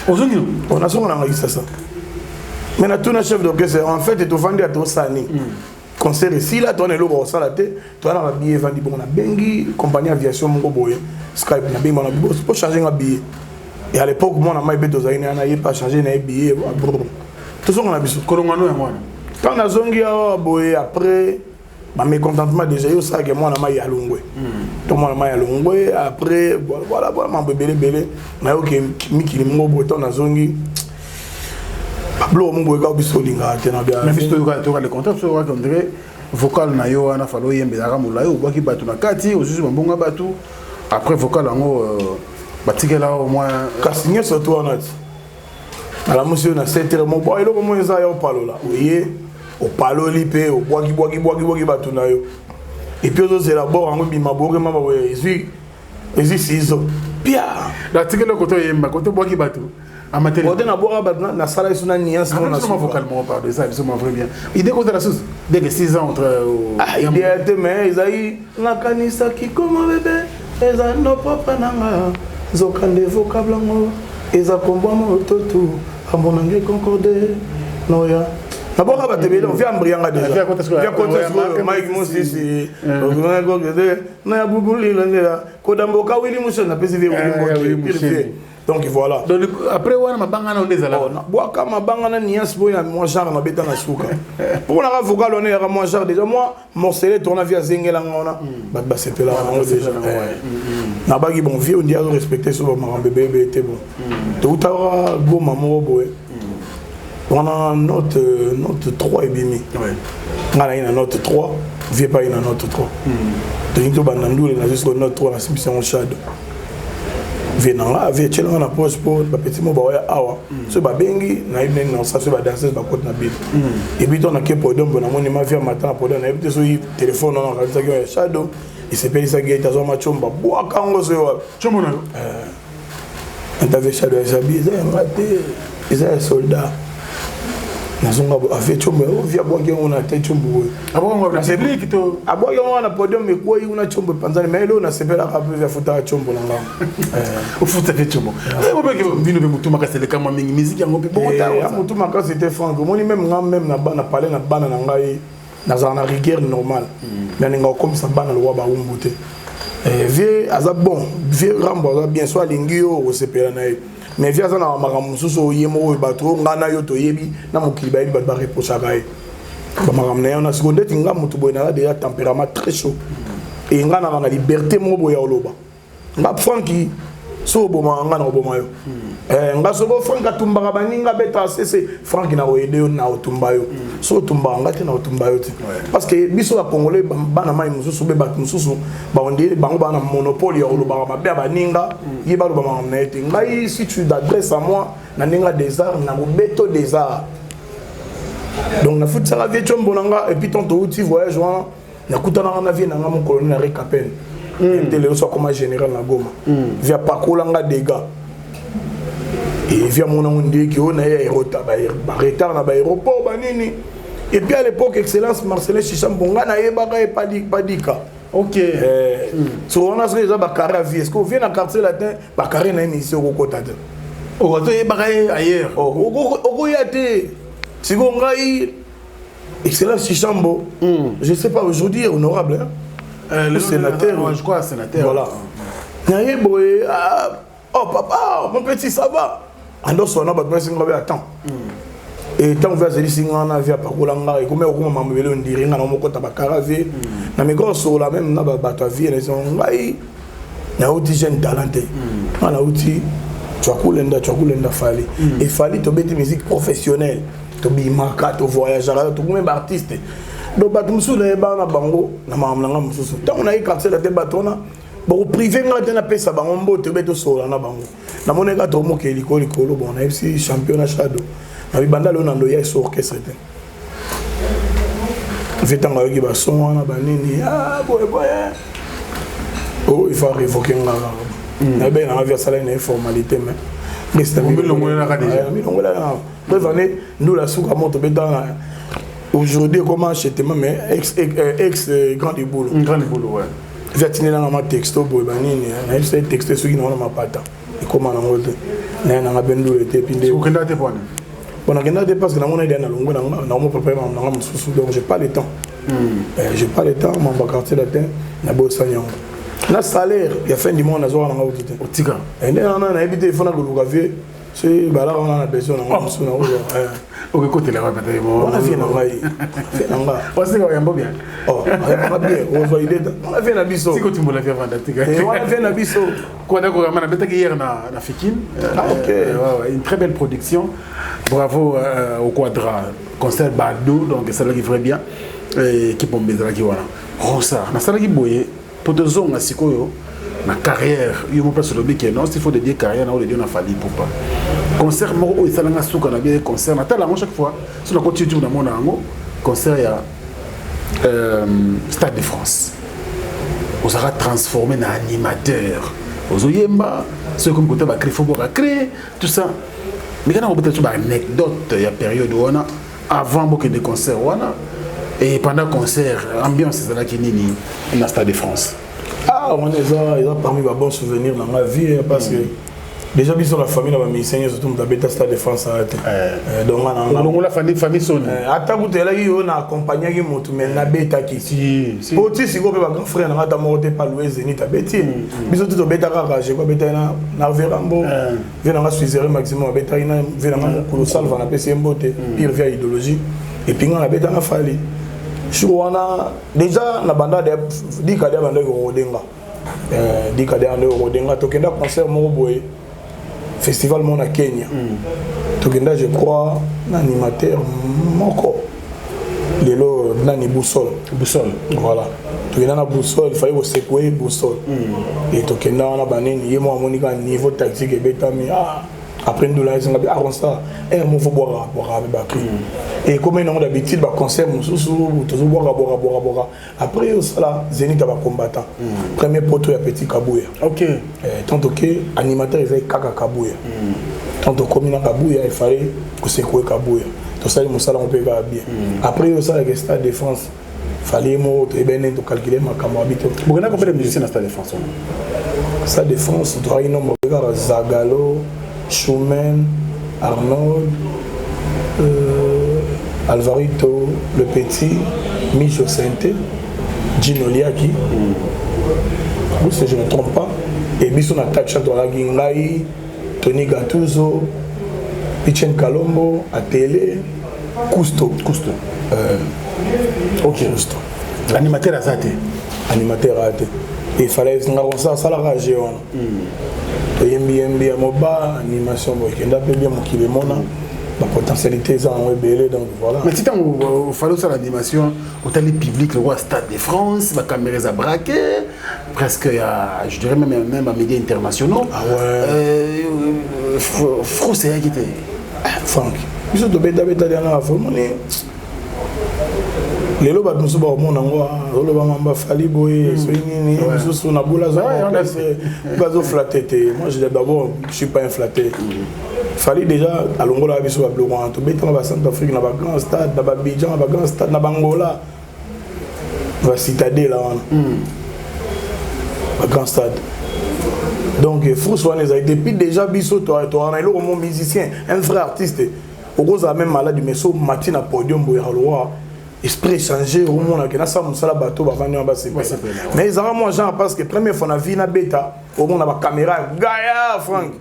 on a son na ça mais na tout na chef d'orchestre en fait et to vendre à to sani concert ici là toi on est là au salle tu as un billet vendu bon on a bengi compagnie aviation mon boy Skype na bengi on a pour changer un billet et à l'époque moi on a mis deux années on a pas changé un billet tout ça on a biso kolongano ya mwana quand na zongi boy après ma mécontentement déjà yo ça que moi on a mis à Longwe tout moi on a mis à Longwe après voilà ma belé na yo que miki mo boto na zongi Pablo mon boy ka biso linga tena bien mais biso to ka le contrat so ka ndre vocal na yo ana falo yembe na ramula yo baki batu na kati ozuzu mbonga batu après vocal ngo batikela au moins kasigné surtout en net ala monsieur na 7h mon boy lo comment ça yo palo là oui au palo lipe au boaki batu na yo et puis c'est là bord ngo bima boke mama we ici sizo pia la tikela koto yemba koto boaki batu amateur on a boire na sala sur na nuance on a vocalement parle de ça absolument vrai bien idée contre la sauce dès que 6 ans entre idée mais isaï la kanisa qui comme bébé eza no papa nanga zokande vocable ngo eza kombo mo toto amonange concorde noya na boka ba tebele on vient mbrianga déjà vient contre Mike Mosisi on go na ya bubuli la kodamboka wili muso na pesi viri donc voilà donc après wana mabanga na ondeza la boaka mabanga na niance boya moi genre na beta na suka pour la vocal on est à moi genre déjà moi morcelé tourna via zengela ngona ba sepela ngo déjà na bagi bon vie on dit à respecter sur ma bébé était bon tout à go maman boy on a note 3 et demi ngala ina note 3 vie pas ina note 3 donc to banandule na jusqu'au note 3 na simplification shadow venant là avec chez na poche pour ba petit mo ba awa so ba bengi na ibne na ça so ba danseuse ba côté na bile et puis on a que podium bona moni ma via matin podium na ibte so téléphone on a ça que shadow il s'appelle ça gate zo ma chomba boa kango so chombo na on avait shadow ça bizarre raté ils sont soldats nazonga avec chombo via boa que on a tête chombo abo na public to abo yo na podium me ko una chombo panzani mais là on a sepela ka via futa chombo nga au futa fait chombo ebo be vino be mutuma ka sele kama mingi musique yango pe bon ta mutuma ka c'était franc moni même na bana parler na bana na ngai na za na rigueur normale mais nga comme ça bana lo ba umbuté vie aza bon vie rambo aza bien soit lingio au sepela na mais via ça na makambo suso yemo bato ngana yo to yebi na mokili ba yebi ba reprocher kai ba makambo na na seconde tinga mutu boy na déjà tempérament très chaud et ngana na liberté mo boya oloba nga franki so boma ngana boma yo nga so bo franka tumba baninga beta cc franki na oede na otumba yo so tumba ngate na otumba yo ti parce que biso la congolais bana mai mususu be bat mususu ba onde bango bana monopole ya oloba ba be baninga yeba lo ba na ete ngai si tu t'adresses à moi na ninga des arts na beto des arts donc na futa la vie chombo nanga et puis ton outil voyage na kutana na vie na mon colonel Rick Apen télé so comme général na Goma via pakola nga dégâts et via mon onde qui on a retard ba retard na ba aéroport ba nini et puis à l'époque excellence Marcelin Chichambonga na yebaka e padika OK so on a déjà ba carré à vie est-ce qu'on vient dans quartier latin ba carré na émission ko kota te o to yebaka ailleurs o yate siko ngai excellence Chichambo je sais pas aujourd'hui honorable le sénateur je crois sénateur voilà naye boy oh papa mon petit ça va ando sona ba twesi ngobe attends et tant vers les singa na via pakolanga et comme on m'a mabele on dirait ngana moko tabakaravé na miko so la même na ba ta vie les on ngai na outi jeune talenté na outi twakulenda fali et fali to beti musique professionnelle to bi marka to voyageur to même artiste do batu musula ba na bango na mamlanga mususu tant on a eu quartier la te batona bon privé ngata na pesa bango mbote beto sola na bango na moneka to mo ke likolo bon na FC championnat shadow na bibanda lo na ndo ya so orchestre te vetanga yoki ba son wana ba nini boy oh il faut révoquer ngala na ben na via sala une formalité mais c'est mi lo ngona ka déjà mi lo ngona bref année nous la souka moto betanga aujourd'hui comment acheter mais ex grand boulot ouais viatine na ma texto boy ba nini na ese texte soki na ma pata et comment na ngote na nga bendu ete pinde ukenda te pona On a gagné parce que dans mon idée, donc j'ai pas le temps. J'ai pas le temps, mon quartier latin, na bossa nyongo. Na salaire, il y a fin du mois na zo na ngauti. Otika. Et là on a habité il faut na golukavier. C'est bala on a besoin na ngauti na ozo. OK, côté la répéter moi. On a fait na ngai. Fait na nga. On sait qu'on yambo bien. Oh, on a bien, on va aider. On a fait na biso. Si tu me l'as fait vendre tika. Et on a fait na biso. Quoi d'accord, on a bêta hier na Fikine. OK. Une très belle production. Bravo au Quadra. Concert Bado, donc ça là qui ferait bien. Qui pombe là qui voilà. Rosa, na ça là qui boye pour deux ans à sikoyo na carrière, il me passe le bic non, s'il faut de dire carrière na ou de dire na fali pour pas. Concert mo ça là souka na bien concert na tala chaque fois sur la compte YouTube na mon ango concert ya Stade de France. On sera transformé en animateur. Aux oyemba, ceux comme côté ba créer faut ba créer tout ça. Mais quand on peut être une anecdote, il y a période où on a avant beaucoup de concerts, et pendant le concert, l'ambiance c'est là qui est dans le Stade de France. Ah, on est parmi les bons souvenirs dans ma vie parce que déjà sur la famille, la musicien, surtout dans le Stade de France. Donc on a la famille sonne. Attends, on a accompagné les motos, mais na bêta qui si. Petit si go grand frère na ta monté pas louer Zénith à Béti. Biso tout bêta garage, quoi bêta na Verambo. Vient na Suizere maximum bêta ina vient na colossal va na PC mboté, pire via idéologie et puis on a bêta na fali. Chouana déjà na banda de dikade banda ko rodenga. Dikade ande rodenga tokenda concert mo boye. Festival mon à Kenya. Tokenda je crois l'animateur moko. Lelo nani boussole. Voilà. Tokenda na boussole, il fallait secouer boussole. Et tokenda na banini yemo monika niveau tactique et betami après nous là ils ont dit ça mon faut boire et comme on a d'habitude ba concert toujours boire après ça Zénith va combattant premier poteau ya petit Kabouya. OK. Tant que animateur il kaka Kabouya. Tant que comme Kabouya il fallait que secouer Kabouya. Tout ça il ça on peut bien. Après ça le Stade de France fallait moi très bien de calculer ma caméra habité. Combien de musiciens dans Stade de France? Stade de France doit y nombre Zagalo, Schumann, Arnold, Alvarito, Le Petit, Micho Sente, Gino Liaki, si je ne me trompe pas, et Bisson Attaque Chantola Gingai, Tony Gattuso, Pichen Kalombo, Atélé, Cousteau. Ok. Cousteau. Animateur à Zate. Animateur à Zate. Il fallait ça la rage. Yembi moba animation kenda pe bien mo kilemona la potentialité ça en rebelle donc voilà. Mais si on fallait ça l'animation au télé public le roi Stade de France, la caméra a braqué presque je dirais même à médias internationaux. Ah ouais. Français qui était Franck. Biso to beta dernière vraiment lelo ba musu ba mona ngo lelo ba mamba fali boy so nini musu na bola za ba zo flatté. Moi d'abord je suis pas inflaté. Fali déjà à longola biso ba bloquant to beta ba Centrafrique na ba grand stade na ba Abidjan ba grand stade na Bangola va citadelle là ba grand stade. Donc François les a depuis déjà biso to on a mon musicien un vrai artiste au gros a même malade mais so matin à podium boy roi esprit changer au monde que na ça musala bateau ba vendre ba c'est mais ils ont moi genre parce que première fois na vie na bêta au monde ba caméra Gaïa Franck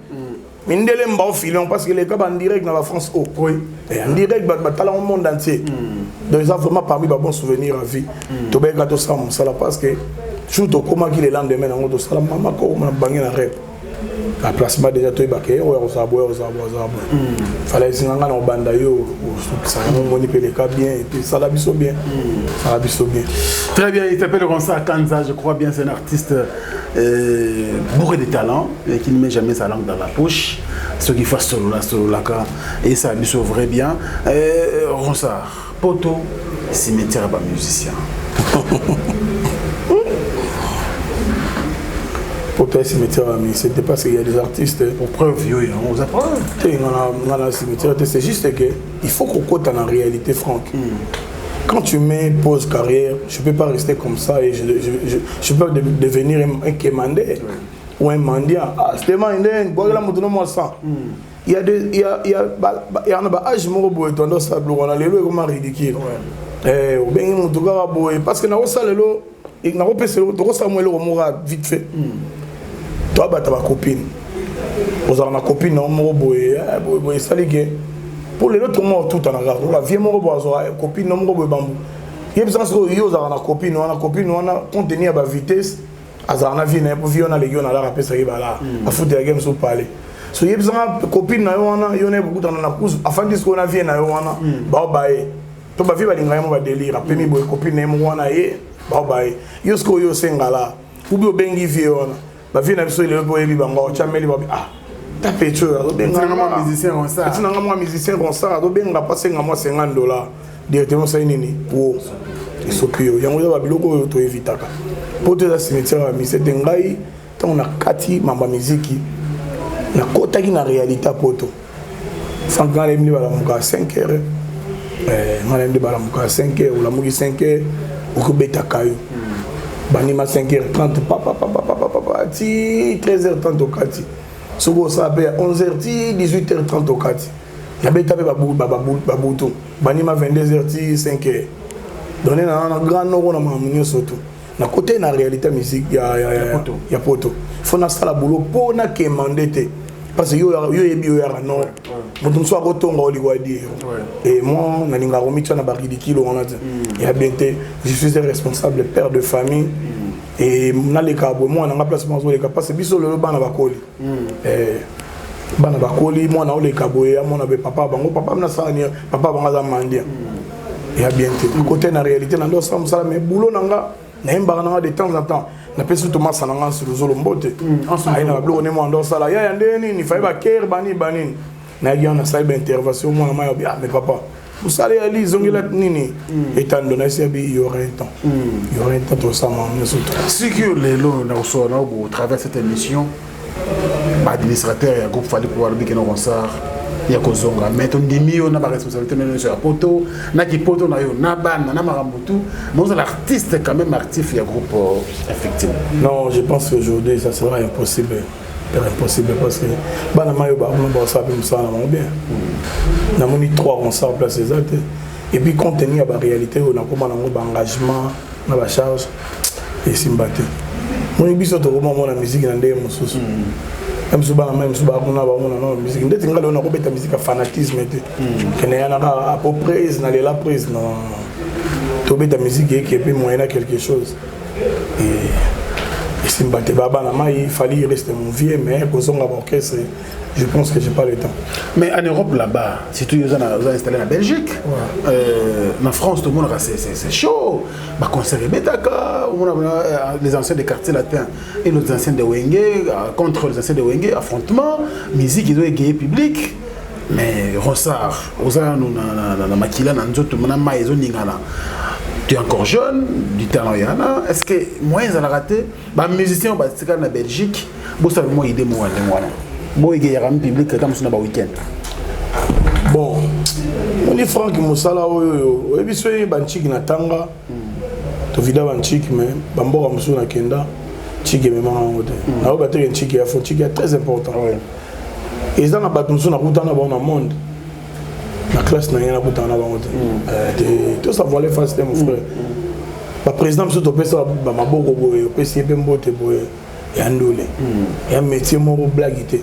mindele mba filon parce que les gars en direct dans la France oh oui en direct ba tala au monde entier donc ils ont vraiment parmi ba bons souvenirs à vie to be gato ça musala parce que surtout comment qu'il est lendemain on to sala mama ko na bangé na rep la placement déjà to ibake o ça fallait sinanga na banda yo ça moni pe les cas bien et puis ça la biso bien très bien. Il s'appelle Ronsa Kanza, je crois bien c'est un artiste bourré de talent et qui ne met jamais sa langue dans la poche, ce qui fait solo là et ça lui sauverait bien. Ronsa poto cimetière ba musicien. Pour cimetière, c'était parce qu'il y a des artistes. Pour preuve, on vous apprend. C'est juste qu'il faut qu'on compte en réalité, Franck. Quand tu mets pause carrière, je ne peux pas rester comme ça et je peux devenir un Kémandé ou un Mandia. Ah, c'était Mandé, bois la moto, moi ça. il y a un âge moko boye tendance à bloquer les lois comme ridicule au bengi mutu kaka boye parce que na osalelo na opeselo to kosamwelo moko vite fait toi bata ba copine ozala na copine na moko boye boye salike pour les autres mots tout en agara la vie moko boye copine na moko boye bambu yebisa so yo ozala na copine wana contenir ba vitesse azala na vie na pour vie on a les gars na la rapesa yebala a foutre la game so parler so yebisa copine na yo wana yo na beaucoup na cause afin de ce qu'on a vie na yo wana ba bae to ba vie ba linga mo ba délire apemi boye copine na mo wana ye ba bae yo sko yo sengala ubi obengi vie wana ba vie na biso ile boye bi bango chameli ba ta peinture do benga un musicien comme ça tu n'as musicien comme ça do benga passer nga moi $50 directement ça nini wo isopio yango ba biloko yo to evitaka poto za cimetière mi c'est ngai tant na kati mamba muziki na kota ki na réalité poto sanka le mi bala muka 5h ngala ndi bala muka 5h ou la muki 5h ou ko beta kayo banima 5h30 papa ti 13h30 au kati soko ça be 11h ti 18h30 au kati ya beta be babuto banima 22h ti 5h donner na grand noko na mamunyo soto na côté na réalité musique ya poto faut na sala boulot pour na kemandete parce que yo yebi yo ya non mutu so akotonga oli kwa dire et moi na linga romitsa na baridicule on a dit ya bente je suis un responsable père de famille et na le kabo moi na place moi le parce que biso le bana bakoli bana bakoli moi na le kabo ya moi na be papa bango papa na sani papa banga za mandia et ya bien côté na réalité na ndo ça mais boulot nanga na imba na de temps en temps na peso Thomas sananga sur zolo mbote aina ba bloco ne mo ndo sala ya ndeni ni faiba ker bani na gi na saiba intervention moi na ma bien mais papa vous savez ali zongela nini étant donné c'est bi il y aurait un temps tout ça mais surtout si que les lots na usona au travers cette émission administrateur et groupe fallait pouvoir dire que nos concerts ya kozonga mais ton demi on a pas responsabilité mais sur poto na ki poto na yo na ban na marambutu mais l'artiste quand même actif ya groupe effectivement non je pense qu'aujourd'hui ça sera impossible parce que bana mayo ba on ça peut ça na bien na moni 3 on ça place exact et puis contenir la réalité on a comment na engagement na ba charge et simbate mon biso to comment la musique na ndé mususu même si on a une musique, on a une musique à fanatisme. On a à peu près la prise. On a une musique qui est moyenne à quelque chose. Et si il fallait rester mon vieux, mais je pense que je n'ai pas le temps. Mais en Europe, là-bas, si tu es installé en Belgique, en France, tout le monde, c'est chaud. Les anciens des quartiers latins et les anciens de Wenge, contre les anciens de Wenge, affrontement, musique, ils ont égayé public. Mais Ronsard, tu es encore jeune, du talent il y en a. Est-ce que moi, ils ont raté? Les musiciens en Belgique, vous savez, moi, ils ont moi. Bon, il y a un public qui est dans le week-end. Bon, on est franc que Moussala, et puis soyez banchik na tanga, to vida banchik mais bambo ramsou na kenda, chik et maman en côté. Na oba te chik et afro chik est très important. Et ça na batumsou na kuta na bon monde. La classe na yana kuta na bon côté. Tout ça voler face mon frère. Ba président monsieur to pesa ba maboko boye, pesa pembo te boye. Et un métier moro blaguité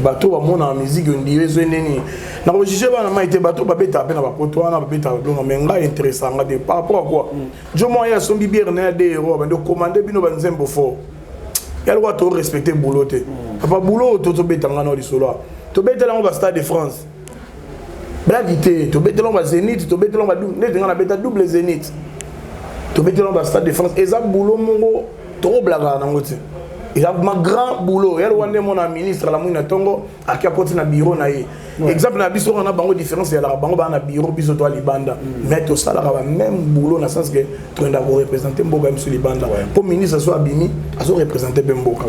bateau ba mona musique on dirait zo neni na recherche ba na maité bateau ba beta pe na ba poto na ba beta donc mais nga intéressant nga de par rapport à quoi je moi ya son bibière na de ro ba de commander bino ba nzembo fort ya loi to respecter boulot te papa boulot to beta nga no lisolo to beta la on va Stade de France blaguité to beta la on va Zénith to beta la on va na beta double Zénith to beta la on va Stade de France et ça boulot mongo trop blaga na ngoti. Il a un grand boulot. Il y a un ministre la mouina tongo qui a porté na bureau na ye. Exemple na biso on a bango différence il y a la bango na bureau biso to libanda. Mais to sala ba même boulot na sens que tu dois représenter mboka sur libanda. Pour ministre soit abimi, a so représenter mboka.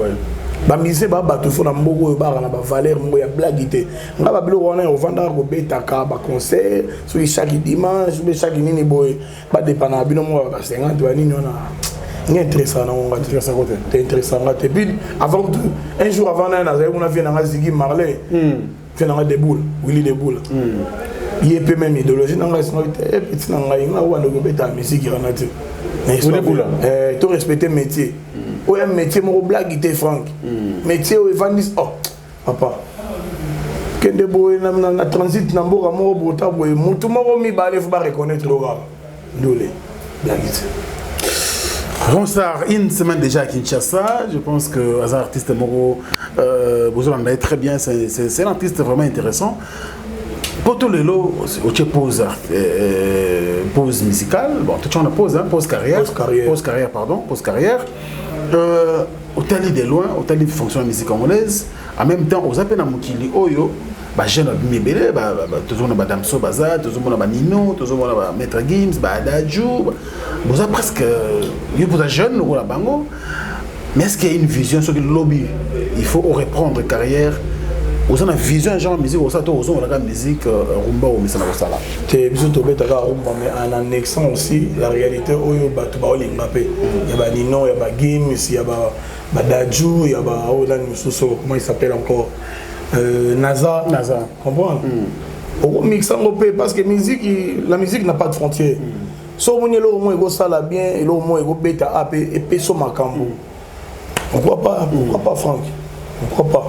Ba mise ba ba to fo na mboko ba na ba valeur mbo ya blaguité. Nga ba bilo wana o vanda ko beta ka ba concert sur chaque dimanche, chaque nini boy. Ba dépend bino mo ba 50 ba nini ona. C'est intéressant, c'est intéressant. Et puis, avant tout, un jour avant, on a vu un Ziggy Marley. fait dans des boules Willy des boules il peut même idéologie dans la petit dans la inga ou ando beta musique ranati mais tout respecter métier ou un métier mon blague était Franck métier ou Evanis oh papa kende boy na transit na mboka mo bota boy mutu mo mi ba lefu ba reconnaître le gars ndolé blague. Ronsard, une semaine déjà à Kinshasa, je pense que Hazard artiste Moro, vous en avez très bien, c'est un artiste vraiment intéressant. Poto Lelo, pause musicale, bon, tout le monde pause, hein, pause carrière, pause carrière. Au tali de loin, au tali de fonction de musique congolaise, en même temps, aux appels à Mukili Oyo, bah jeune mebele, toujours na Damso Baza, toujours na Nino, toujours na Maître Gims, Adadjou, vous avez presque, vous êtes jeune, vous avez bango, mais est-ce qu'il y a une vision sur le lobby? Il faut reprendre carrière. Vous avez une vision genre musique, vous avez la musique rumba ou misana wasala. C'est bien sûr que rumba, mais en annexant aussi la réalité où il y a Nino, il y a Gims, il y a Adadjou, il y a comment il s'appelle encore? NASA, comprends? On mixe en européen parce que la musique n'a pas de frontières. So on est là au moins il ça bien et là au moins il bêta ap et peso makambo. Pourquoi pas Franck? Pourquoi pas?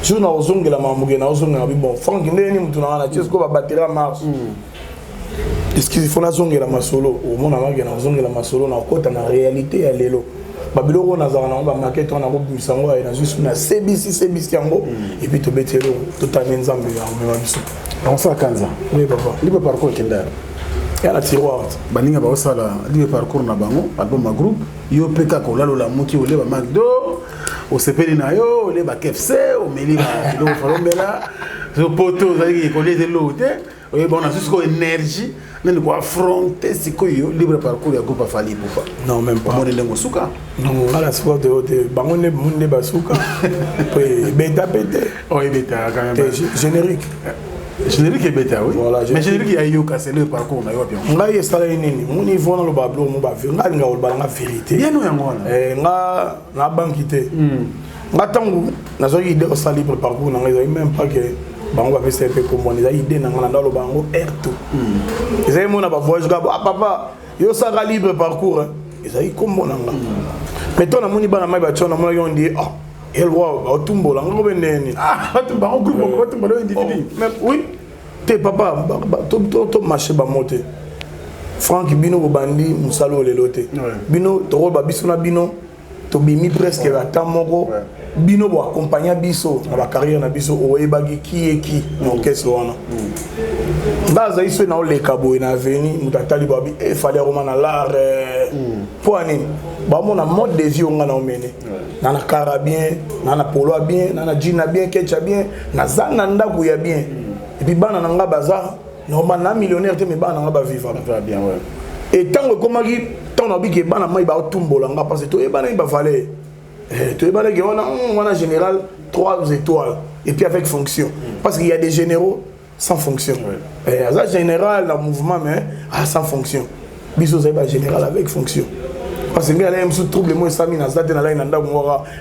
Je na ozonga la mamuge na ozonga bon Franck ndeni mutu na na tiesko ba batterie marche. Est-ce qu'il faut na zonga la masolo au monde na na ozonga la masolo na kota na réalité ya lelo. Babilo na za na ba maquette on a ko bisango na juste na CBC yango et puis to betelo tout à nzambe ya mema biso. On sa kanza. Oui papa. Libre parcours kenda. Ya la tiroir. Baninga ba osala libre parcours na bango album ma groupe yo peka ko lalo la moki ole ba McDo o sepeli na yo ole ba KFC o meli ba lo falombela so poto zali ko lete lote o bon na jusqu'au énergie nani ko affronter sikoyo libre parcours ya groupe Fali Poupa. Non même pas. Mo ndengo suka. Non ala sport de bango ne munde basuka. Puis beta pété. Oh beta quand même. Générique. Générique est bêta, oui. Voilà, mais générique, il y a eu cassé le parcours. On a eu ça, mon niveau dans le bablo, mon bablo, on a eu la vérité. Bien, nous, on a banquité. On a tangu, on a eu idée au libre parcours, on a eu même pas que bango va faire peu comme on a eu idée dans le bango erto. Ils ont eu mon voyage, papa, yo ça libre parcours. Ils ont eu comme mon anga. Mais toi, on a mon ibana mai bachon, on a eu dit ah. Elle voit autumbo la ngombe neni ah tu ba groupe autumbo le individu même oui te papa to marché ba monter Franck bino bandi musalo lelote bino to ba biso na bino to bimi presque la tamoko bino bo accompagner biso na ba carrière na biso o ebagi ki no keso wana ndaza iso na le kabo na veni mutatali babi e fallait romana l'art poani ba mona mode de vie on a emmené nana carabien nana polo bien nana jean bien ketcha bien na zana ndaku ya bien et puis bana nanga bazar normal na millionnaire te me bana nanga ba vivre bien ouais et tant que comment qui tant obi ke bana mai ba tumbola nga parce que to e bana ba valeur to e bana ke on a général 3 étoiles et puis avec fonction parce qu'il y a des généraux sans fonction et ça général le mouvement mais sans fonction biso c'est pas général avec fonction. Parce que les gens sont troublés, moi, ça m'a dit que les gens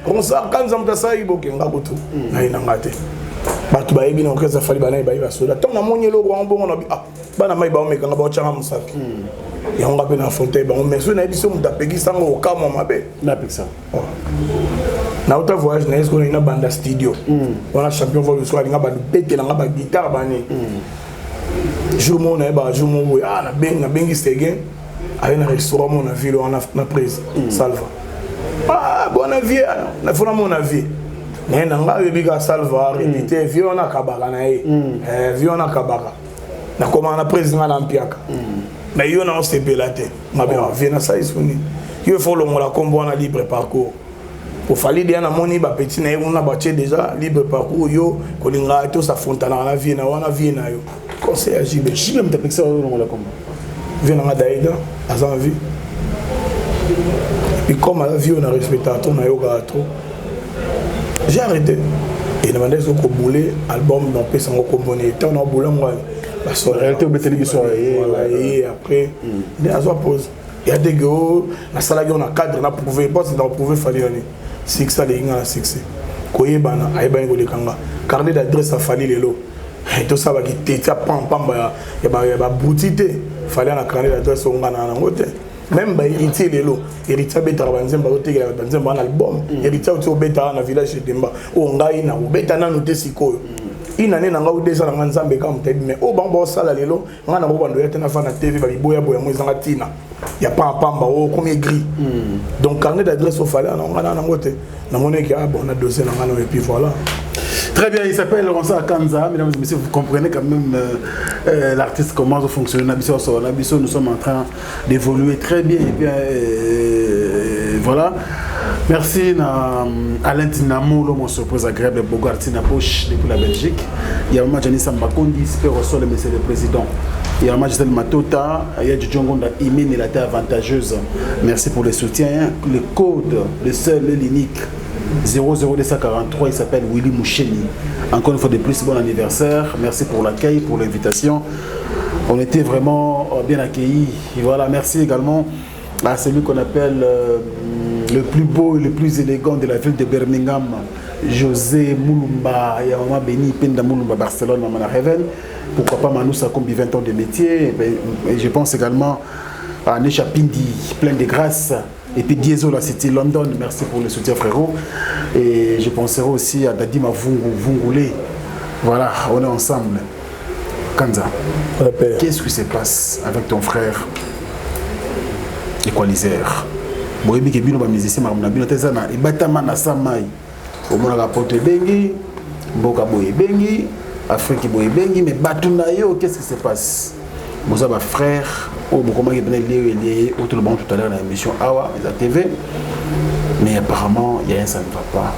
on sait quand ça ça il faut que ngaboto na inangate batu ba ebi na okeza fali bana ba iba soda tant na monye lo kwa mbongo na ah bana mai ba omeka ngaba ochanga musaki ya ngabe na fonte ba omeso na biso mutapeki sango okama mabe na peksa na autre voyage na esko na banda studio on champion vol soir ngaba bete na ngaba guitare bani jour mo na ba jour mo ah na bengi stegen à un restaurant mon avis on a prise salva ah bon avis na fona mon avis mais nanga biga salva répéter vieux on a kabaka na vieux on a kabaka na comment on a prise na mpiaka mais yo na on se belate ma bien vient na ça isuni il faut le mo la combo na libre parcours pour fali dia na moni ba petit na on a battu déjà libre parcours yo kolinga to sa fontana na vie na wana vie na yo conseil à JB je me tape ça on la combo vient à Daïda, à Zanvi. Et comme à la vie, on a respecté on a yoga trop. J'ai arrêté. Et demandé ce qu'on voulait, album, on peut s'en composer. Tant on a voulu, moi, la soirée. Voilà, et après, il y a une pause. Il y a des gars, la salle, on a cadre, on a prouvé, pas si on a prouvé, il fallait aller. C'est que ça, les gars, c'est que c'est. koyebana ayebani kolekanga carnet d'adresse afali lelo tout ça va qui tétia pam ya bouti te fallait na carnet d'adresse ongana nango te même ba héritier lelo héritier beta banzemba otekela banzemba na album héritier oto beta na village de Demba o ngai na beta na note sikoyo inane na nga ou déjà na nzambe ka mutedi mais o bango sala lelo nga na bo bando yete na fa na TV ba biboya boya mo ezanga tina ya pamba o comme gris donc carnet d'adresse au fallait na nga na ngote na monnaie qui a bon na dossier na nga et puis voilà. Très bien, il s'appelle Ronsa Kanza. Mesdames et messieurs, vous comprenez quand même l'artiste comment ça fonctionne. Nous sommes en train d'évoluer très bien. Et bien voilà. Merci à Alain Dinamo, l'homme surprise agréable, Bogart Tinapoche depuis la Belgique. Il y a Maman Janice Sambakondi, Super Sol, monsieur le président. Il y a Maman Gisèle Matota, il y a Djongonda Imen et la terre avantageuse. Merci pour le soutien. Le code, le seul et l'unique. 00243, il s'appelle Willy Moucheni. Encore une fois de plus, bon anniversaire. Merci pour l'accueil, pour l'invitation. On était vraiment bien accueillis. Et voilà, merci également à celui qu'on appelle le plus beau et le plus élégant de la ville de Birmingham, José Moulumba. Il y a Maman Béni Penda Moulumba, Barcelone, Maman Reven. Pourquoi pas Manoussa Kombi, 20 ans de métier. Et je pense également à Nesha Pindi, plein de grâce. Et puis Diesel la City London, merci pour le soutien frérot. Et je penserai aussi à Dadima Vungoulé. Voilà, on est ensemble. Kanza, qu'est-ce qui se passe avec ton frère équaliseur? Boyebi ke bino ba musicien marmona bino tezana e batama na samai. Omona ka poto bengi, mboka boye bengi, Afrique boye bengi, mais batuna yo qu'est-ce qui se passe? Vous avez un frère, au moment où il est tout le monde tout à l'heure dans l'émission Awa, la TV, mais apparemment, il y a un ça ne va pas.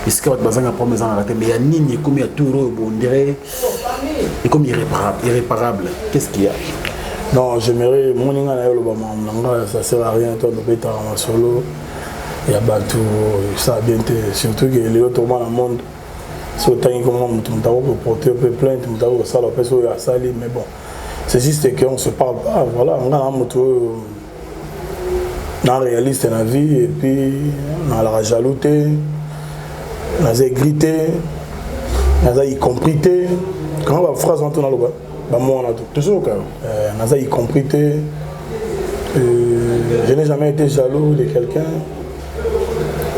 Est-ce que votre bazin a promis en raté, mais il y a Nini comme il y a Touro, on dirait, et comme irréparable. Qu'est-ce qu'il y a? Non, j'aimerais, mon inga na yolo bama, ça sert à rien, toi de bêta en solo, il y a Batou, ça a bien été, surtout que les autres dans le monde, c'est autant que moi, je me porter un peu plainte, je me ça la personne a sali, mais bon. C'est juste qu'on ne se parle pas, voilà, on a un moto réaliste dans la vie, et puis on a la jalouté, on a grité, on a y compris. Quand on va phrase en tournant là-bas, moi on a tout. Toujours au cas. On a y compris. Je n'ai jamais été jaloux de quelqu'un,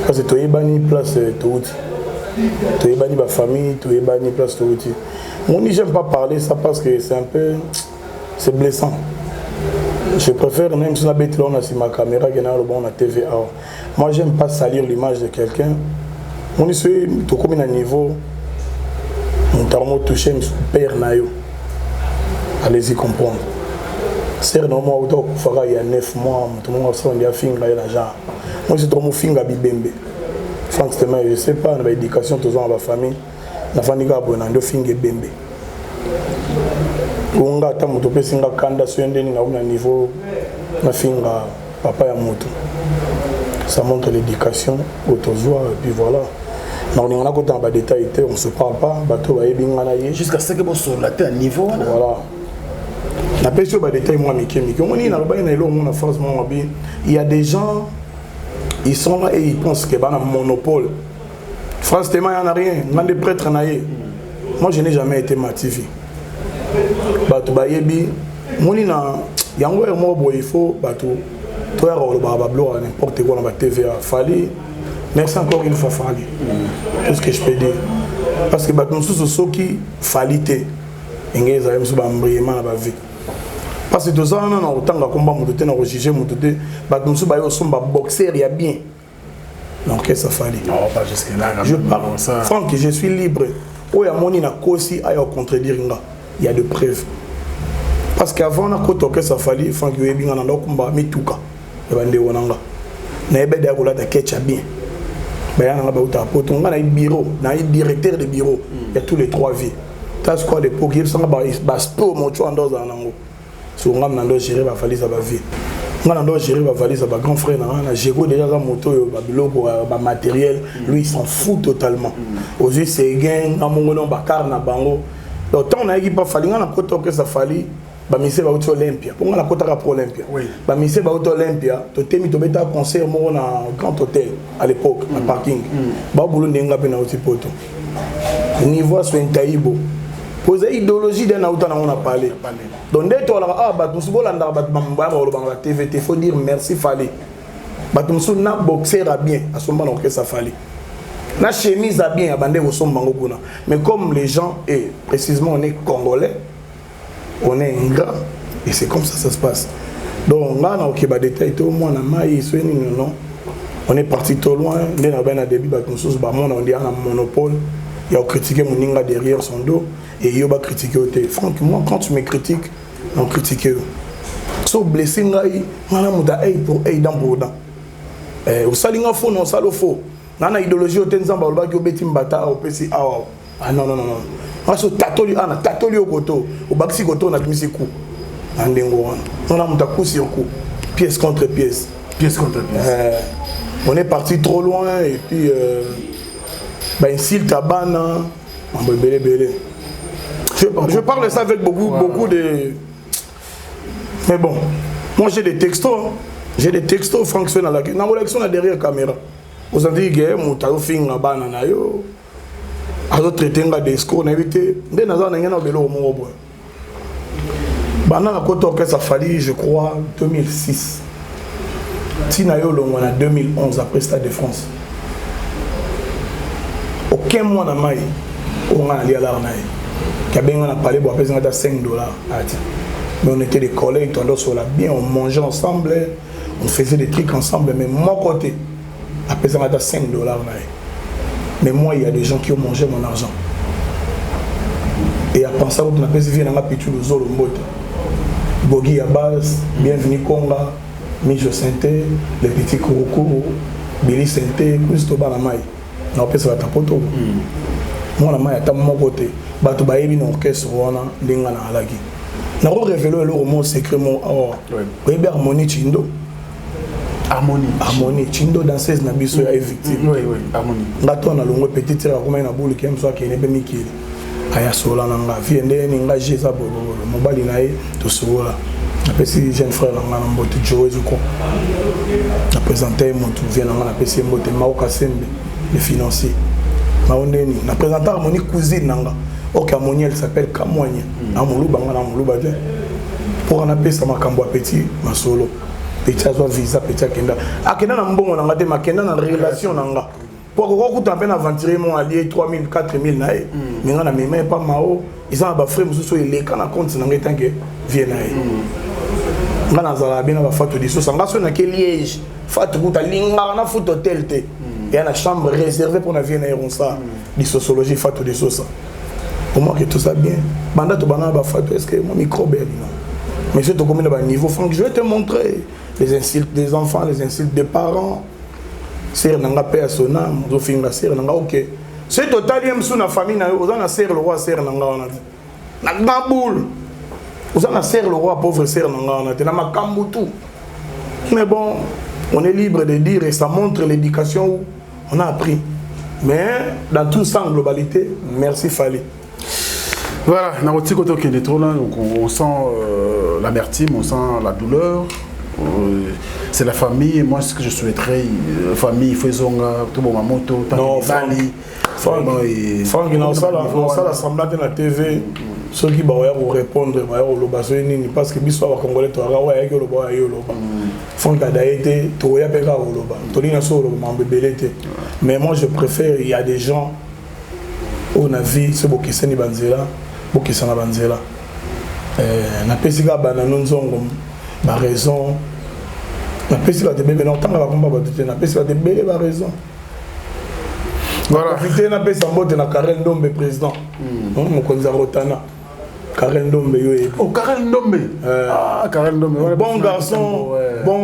parce que tu es banni place tout. Tu es banni ma famille, tu es banni place tout. Moi, j'aime pas parler ça parce que c'est un peu. C'est blessant. Je préfère, même si on a bêté là, on a sur ma caméra, on a TV. Moi, j'aime pas salir l'image de quelqu'un. On est sur tout comme un niveau. On t'a touché, mon père Nayo. Allez-y comprendre. C'est normalement, il y a 9 mois, tout le monde a fait un genre. Moi, c'est trop mon finger bibembe. Franchement, je ne sais pas, on a l'éducation, tous dans la famille. La famille a un finger bembe. On a tant de personnes qui ont un niveau de papa et moto. Ça montre l'éducation, autozoa, et puis voilà. On a des détails, on ne se parle pas. Jusqu'à ce que vous soyez à niveau. Voilà. Il y a des gens, ils sont là et ils pensent qu'il y a un monopole. France, il n'y a rien. Il y a des prêtres. Moi, je n'ai jamais été matifié. Bato bayebi monina yango ya mo boy faut bato to ya ro ba blo n'importe quoi dans la TV fallait merci encore une fois fallait qu'est-ce que je peux dire parce que bato sous ce qui fallait ingeza yemso ba mbriema na ba vie parce que deux ans non autant ga combat mo te na rejuger mo te bato sous ba yo somba boxer ya bien donc qu'est-ce que ça fallait non pas jusque là je parle ça Franck je suis libre o ya monina kosi aya contredire nga. Il y a des preuves. Parce qu'avant, on a côté ça fallait, Franck Yoebi, on a combat, mais tout cas, il y a des gens qui ont été bien. Il y a un bureau, il y a un directeur de bureau, il y a tous les 3 vies. Tu as quoi de pour qu'ils sont en sport, mon choix en dehors d'un angle. Si on a géré la valise à la vie. On a géré la valise à ma grand frère, on a géré déjà la moto, le matériel, lui il s'en fout totalement. Aujourd'hui, c'est gain, on a mon bakar, on a bango. Donc, on a dit qu'il fallait que ça fallait, bamise bauti Olympia ponga na kotaka pro Olympia bamise bauti Olympia totemi tobeta concert moko na Grand Hôtel à l'époque na parking ba bulu ndenga pe na oti poto niveau so intaibo poser idéologie d'un autant on a parlé donc dès toi là ba tout bolanda ba mamba ba TVT faut dire merci fallait ba tout na boxer a bien à son moment que ça fallait na chemise a bien abandé au son bango kuna mais comme les gens et précisément on est congolais on est ingrat et c'est comme ça se passe donc là on a détail tout moi na mai non on est parti trop loin dès na ben na début ba tout chose ba on dit un monopole il y a critiqué mon ninga derrière son dos et il va critiquer au téléphone. Franck, moi quand tu me critiques on critique so blessé ngai ngana muda hey pour hey dans pour dans au salinga faux non salo faux nana idéologie au tenzamba ba ki obeti mbata au pesi awa ah non aso tatoli ana tatoli au koto au baxi koto na bimisi coup andengo on a muta coup sur coup pièce contre pièce on est parti trop loin et puis bah insulte tabana belé je parle de ça avec beaucoup de mais bon moi j'ai des textos Franck Swen à la élection derrière caméra aux antiques mutalo finga bana na yo azo traiter nga d'escroc na éviter ndé naza na ngena belo mo bo bana na koto que ça fallu je crois 2006 tina yo longo na 2011 après Stade de France aucun mois na mai on a allé à l'arnaque Kabenga a parlé pour apaiser $5 mais on était des collègues on sur la bien on mangeait ensemble on faisait des trucs ensemble mais mon côté apaiser $5 mais moi il y a des gens qui ont mangé mon argent et à penser que on a pensé vient dans pitu le zolo mbote Bogi à base bienvenue Konga Mijo Santé les petits Kurukuru Billy Santé Christo Banamai na pesa la tapoto moi la mai ata mon côté bato bayebi na orchestre wana ndinga na alaki na ko révéler le mot secret mon oui harmonie chindo harmonie chindo danseuse na biso ya victime oui harmonie ngato na longo petite ra comme na boule kem so akene be mikili aya sola na nga viende ni nga jeza bolo mobali na ye to sola apesi jeune frère na ngana mbote Joe Zuko na présenter mon tout vient na ngana apesi mbote Maoka Sembe le financier maoneni na présenter harmonie cousine nanga ok harmonie elle s'appelle Kamwanya na muluba je pour na pesa makambo petit masolo petit azwa visa petit akenda na mbongo nanga te makenda na relation nanga pour ko kuta peine aventurer mon allié 3000 4000 na e mais ngana même pas mao ils ont ba frère mususu il kana compte nanga tant que vient na e ngana zala bina ba fato diso sanga so na ke Liège fato kuta linga na foot hotel te il y a une chambre réservée pour la vie na ça de sociologie fato diso ça pour moi que tout ça bien banda to bana ba fato est-ce que mon microbe mais c'est au combien de niveau Franck je vais te montrer les insultes des enfants les insultes des parents ser nanga pe asona zo finga ser nanga OK c'est total yem sous na famille na yo na ser le roi ser nanga wana na baboul na ser le roi pauvre ser nanga wana te na makambu tout mais bon on est libre de dire et ça montre l'éducation où on a appris mais dans tout ça en globalité merci Fali. Voilà, donc on sent l'amertume, on sent la douleur. C'est la famille. Moi, ce que je souhaiterais, famille, Fezonga, Tobomamoto, Tani, Franck, il a ça l'assemblée de la TV. Ceux qui vont répondre, parce que les Congolais, Franck a été, mais moi je préfère, il y a des gens où on a vu ce Bokisani Banzela, Bokisana Banzela. Na pesika banano nzongo ba raison. Na pesika de bébé longtemps la combat ba na pesika de bébé ba raison. Voilà, profiter na pesa mbote na Karen Ndombe président. Mon konza rotana. Karen Ndombe yo e. Oh Karen Ndombe. Karen Ndombe. Bon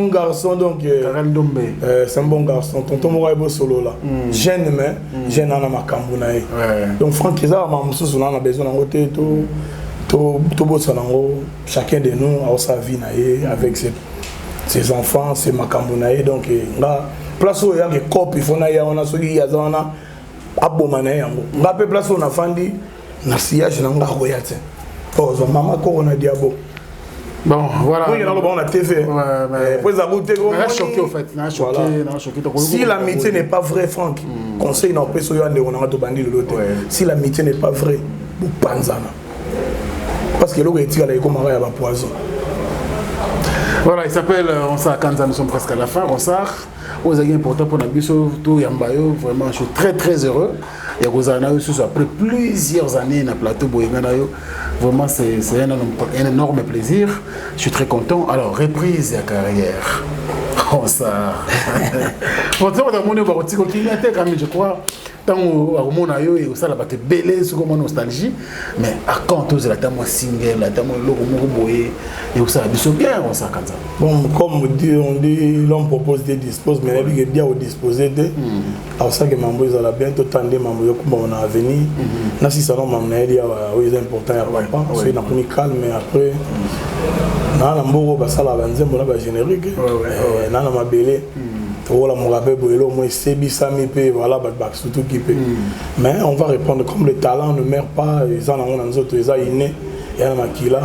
garçon donc Karen Ndombe. C'est un bon garçon. Tonton Moraï bo solo là. Jeune mais jeune na makambu na e. Donc Franck Eza ma mususu na besoin na côté to bossa nango chacun de nous a sa vie na e avec ses enfants, ses makambu na e donc nga place où il y a des copes il faut na ya on a soki ya zana abomana yango. Nga pe place où on a fandi na sillage na nga royate. Oh, maman corona diabo. Bon, voilà. Oui, il y a on a TV. Choqué, au fait. Choqué. Si l'amitié n'est pas vraie, Franck, conseil n'a pas si l'amitié n'est pas vraie, vous panzana. Parce que l'autre est comme un poison. Voilà, il s'appelle Ronsard Kanza, nous sommes presque à la fin. Ronsard, vous avez important pour Nabiso, tout Yambayo, vraiment, je suis très très heureux. Il y a après plusieurs années dans le plateau Boyenganayo, vraiment c'est un énorme plaisir. Je suis très content. Alors, reprise de carrière. Ronsard. Pourtant, je crois. Tant on a eu ça la batte belle sur comme nostalgie mais à quand tous la tamo single la tamo logo boye et ça a bien on ça comme ça bon comme on dit l'homme propose des dispose mais il est bien au disposer de alors ça que mambo ils a bientôt tendé mambo comme on a venir na si ça non mamna il y a oui c'est important ya papa c'est dans une calme mais après na na mboko ba sala ba nzembo na ba générique na na mabele voilà mon rappel boyelo moi c'est bisami pe voilà surtout qui peut mais on va répondre comme le talent ne meurt pas ils en ont nous autres ils ont inné et en makila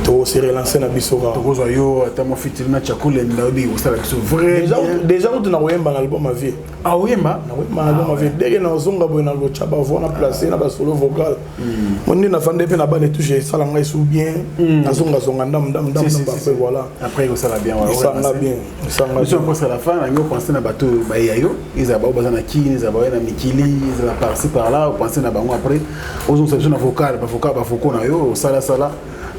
to se relancer na bisora to yo atamo fitili na chakule ndabi usala kiso vrai déjà on a un album à vie ah oui ma na album à vie dès que na zonga boy na go chaba vona placer na ba solo vocal on dit na fande pe na ba toucher ça la ngai sou bien na zonga ndam voilà après ça la bien ça va bien ça va bien presque à la fin on pense na bato ba yayo ils a ba bazana kini ils a ba na mikili ils a par-ci par-là on pense na bango après aux autres section na vocal ba vocal na yo sala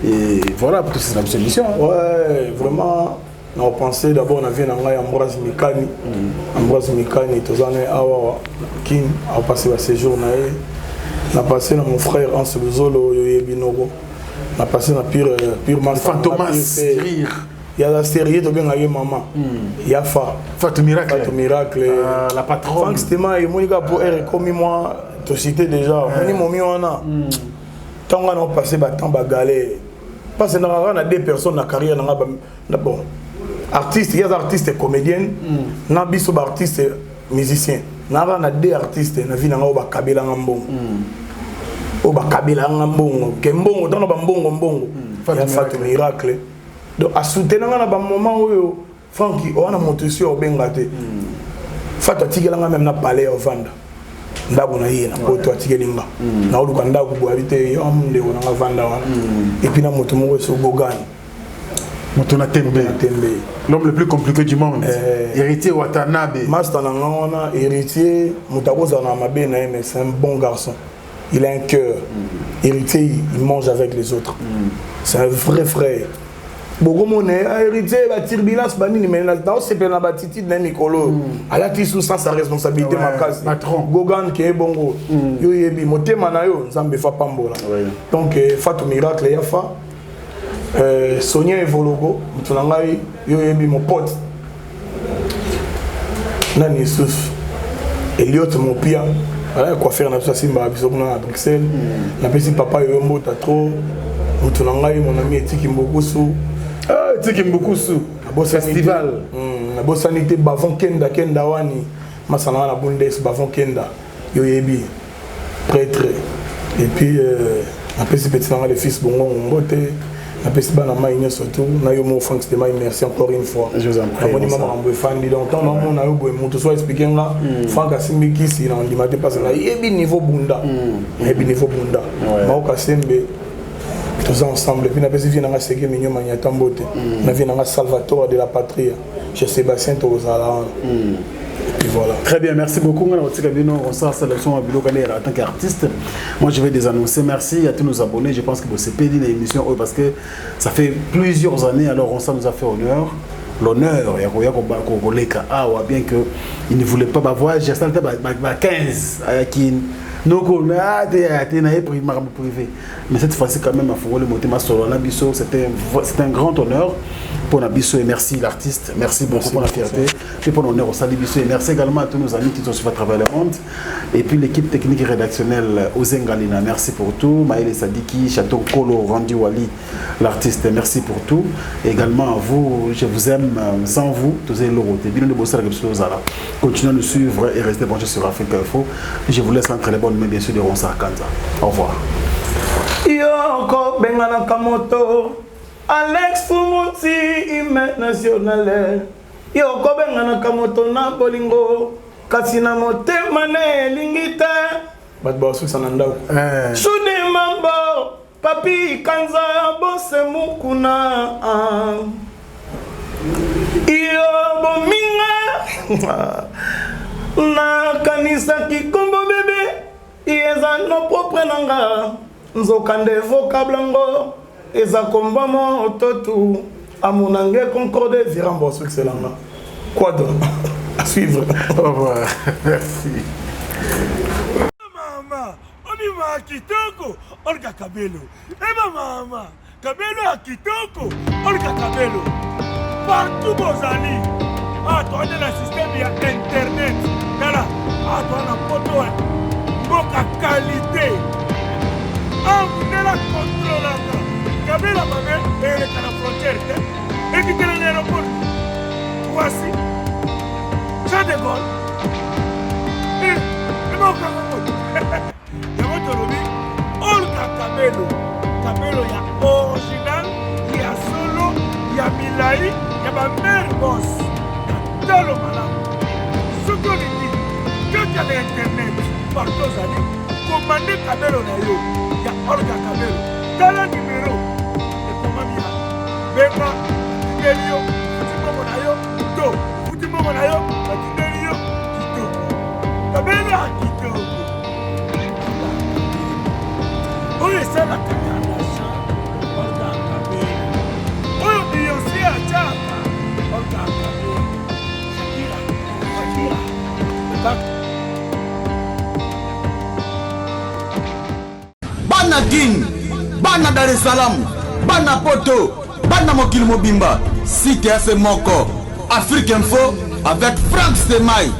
et voilà pour toute cette solution. Ouais, vraiment, on pensait d'abord on a vu Ambroise Mikani. Ambroise Mikani, tous les années, King a passé à séjour. On a passé dans mon frère Hans Luzolo, Yoyebinogo. On a passé dans Pure Master. Fantomas, il y a la série de bien maman. Il y a Fatou Miracle. Fatou Miracle. La patronne. Franck Stéma et Monica pour elle, comme moi, tu citais déjà. Mon tant qu'on a passé temps galère. Parce que nous avons deux personnes dans la carrière. Bon, artistes, il y a des artistes et comédiennes, nous avons des artistes et musiciens. Nous avons deux artistes, nous avons des Kabila Ngambong. Nous avons Kabila Ngambong. Kembong, nous avons Mbongo. Il y a Fatou Miracle. Donc, à soutenir un moment où Francky, on a monté sur Bengate. Fatou Tigela même n'a pas l'air au Vanda. Ndabu na hii na poto atigelinga na uluka ndabu bwabite yomde ona vanda wana et puis na moto moko so bogani moto na tembe l'homme le plus compliqué du monde héritier Watanabe master na ngona héritier mutakoza na mabe na mais c'est un bon garçon il a un cœur héritier il mange avec les autres c'est un vrai frère beaucoup mon héritier va turbulence banini mais dans c'est pas na batiti na mikolo ala ti sous sa responsabilité makasi gogan qui est bongo yo yebi motema na yo nzambe fa pambola donc Fatou Miracle ya fa Sonia Evologo mutunangai yo yebi mon pote nani Youssouf Elliot mon pia voilà quoi faire na simba biso na Bruxelles na pesi papa yo mbota trop mutunangai mon ami Etiki Mbokusu Tiki Mbukusu, festival. La bosanité Bavon Kenda Wani, Masana la Bundes Bavon Kenda, Yoyebi, prêtre. Et puis, après ces petits les fils Bongo, Mbote, après ces banamaïnes surtout, Nayomo Franck Stéma, merci encore une fois. Je vous en prie. Je suis fan de longtemps, on a eu soit expliqué là, Franck Asimbi si on dit maté parce que Yebi niveau Bunda, Yebi niveau Bunda, Maoka Sembe. Tous ensemble, et puis nous avons vu dans Ségué Mignon Magnatambote, nous avons vu dans Salvatore de la Patrie, chez Sébastien Tozala. Et puis voilà. Très bien, merci beaucoup. On sort sélection à Bilo en tant qu'artiste. Moi, je vais désannoncer. Merci à tous nos abonnés. Je pense que c'est pédé l'émission parce que ça fait plusieurs années. Alors, on nous a fait honneur. L'honneur, il y a bien qu'il ne voulait pas m'avoir. J'ai salté 15 à Yakin. Donc, on a privé. Mais cette fois-ci, quand même, il faut le monter ma solo. C'était un grand honneur pour Nabiso et merci l'artiste. Merci beaucoup pour la fierté. Et pour l'honneur au Sali Bisso. Et merci également à tous nos amis qui sont sur à travers le monde. Et puis l'équipe technique et rédactionnelle Ozengalina. Merci pour tout. Maëlle Sadiki, Château Kolo, Randy Wali, l'artiste. Merci pour tout. Et également à vous, je vous aime. Sans vous, tous les lorotes. Continuez à nous suivre et restez branchés sur Africa Info. Je vous laisse entre les bonnes mains, bien sûr, de Ronsard Kanza. Au revoir. Yoko Bengana Kamoto Alex Fumuti hymne national yo kobenga na kamoto na bolingo kasi na motema ne lingita bat ba su sananda Shude mambo papi kanza bose mukuna iyo bominga na kanisa kikombo bebe ieza no propre nanga nzokande vocable ngo eza komba mo totu amunange concorde virambo su excellent quoi donc à suivre au revoir merci mama oni ma kitoko olga kabelo eba mama kabelo ya kitoko olga kabelo partout bozali toi on a système ya internet kala toi na poto boka qualité on la contrôle kabela mabe et la frontière et qui est l'aéroport voici Jean de Gaulle et non Olga Kabelo ya original ya solo ya milai ya ba mère boss talo malamu soko lini kaka na internet partout zali commande Kabelo na yo ya Olga Kabelo tala numéro e komamia benga delio futimo na yo to futimo na yo delio kitoko Kabelo ya kitoko oye sala kanyana sha Olga Kabelo oye Beyoncé achaka Olga Kabelo Shakira Bana King, Bana Dar es Salaam, Bana Poto, Bana Mokil Mobimba, CTF Moko, Afrique Info avec Frank Stemai,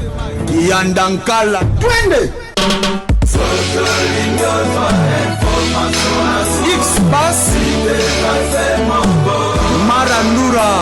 Kiandankala, Twende. X-Bass, Marandura,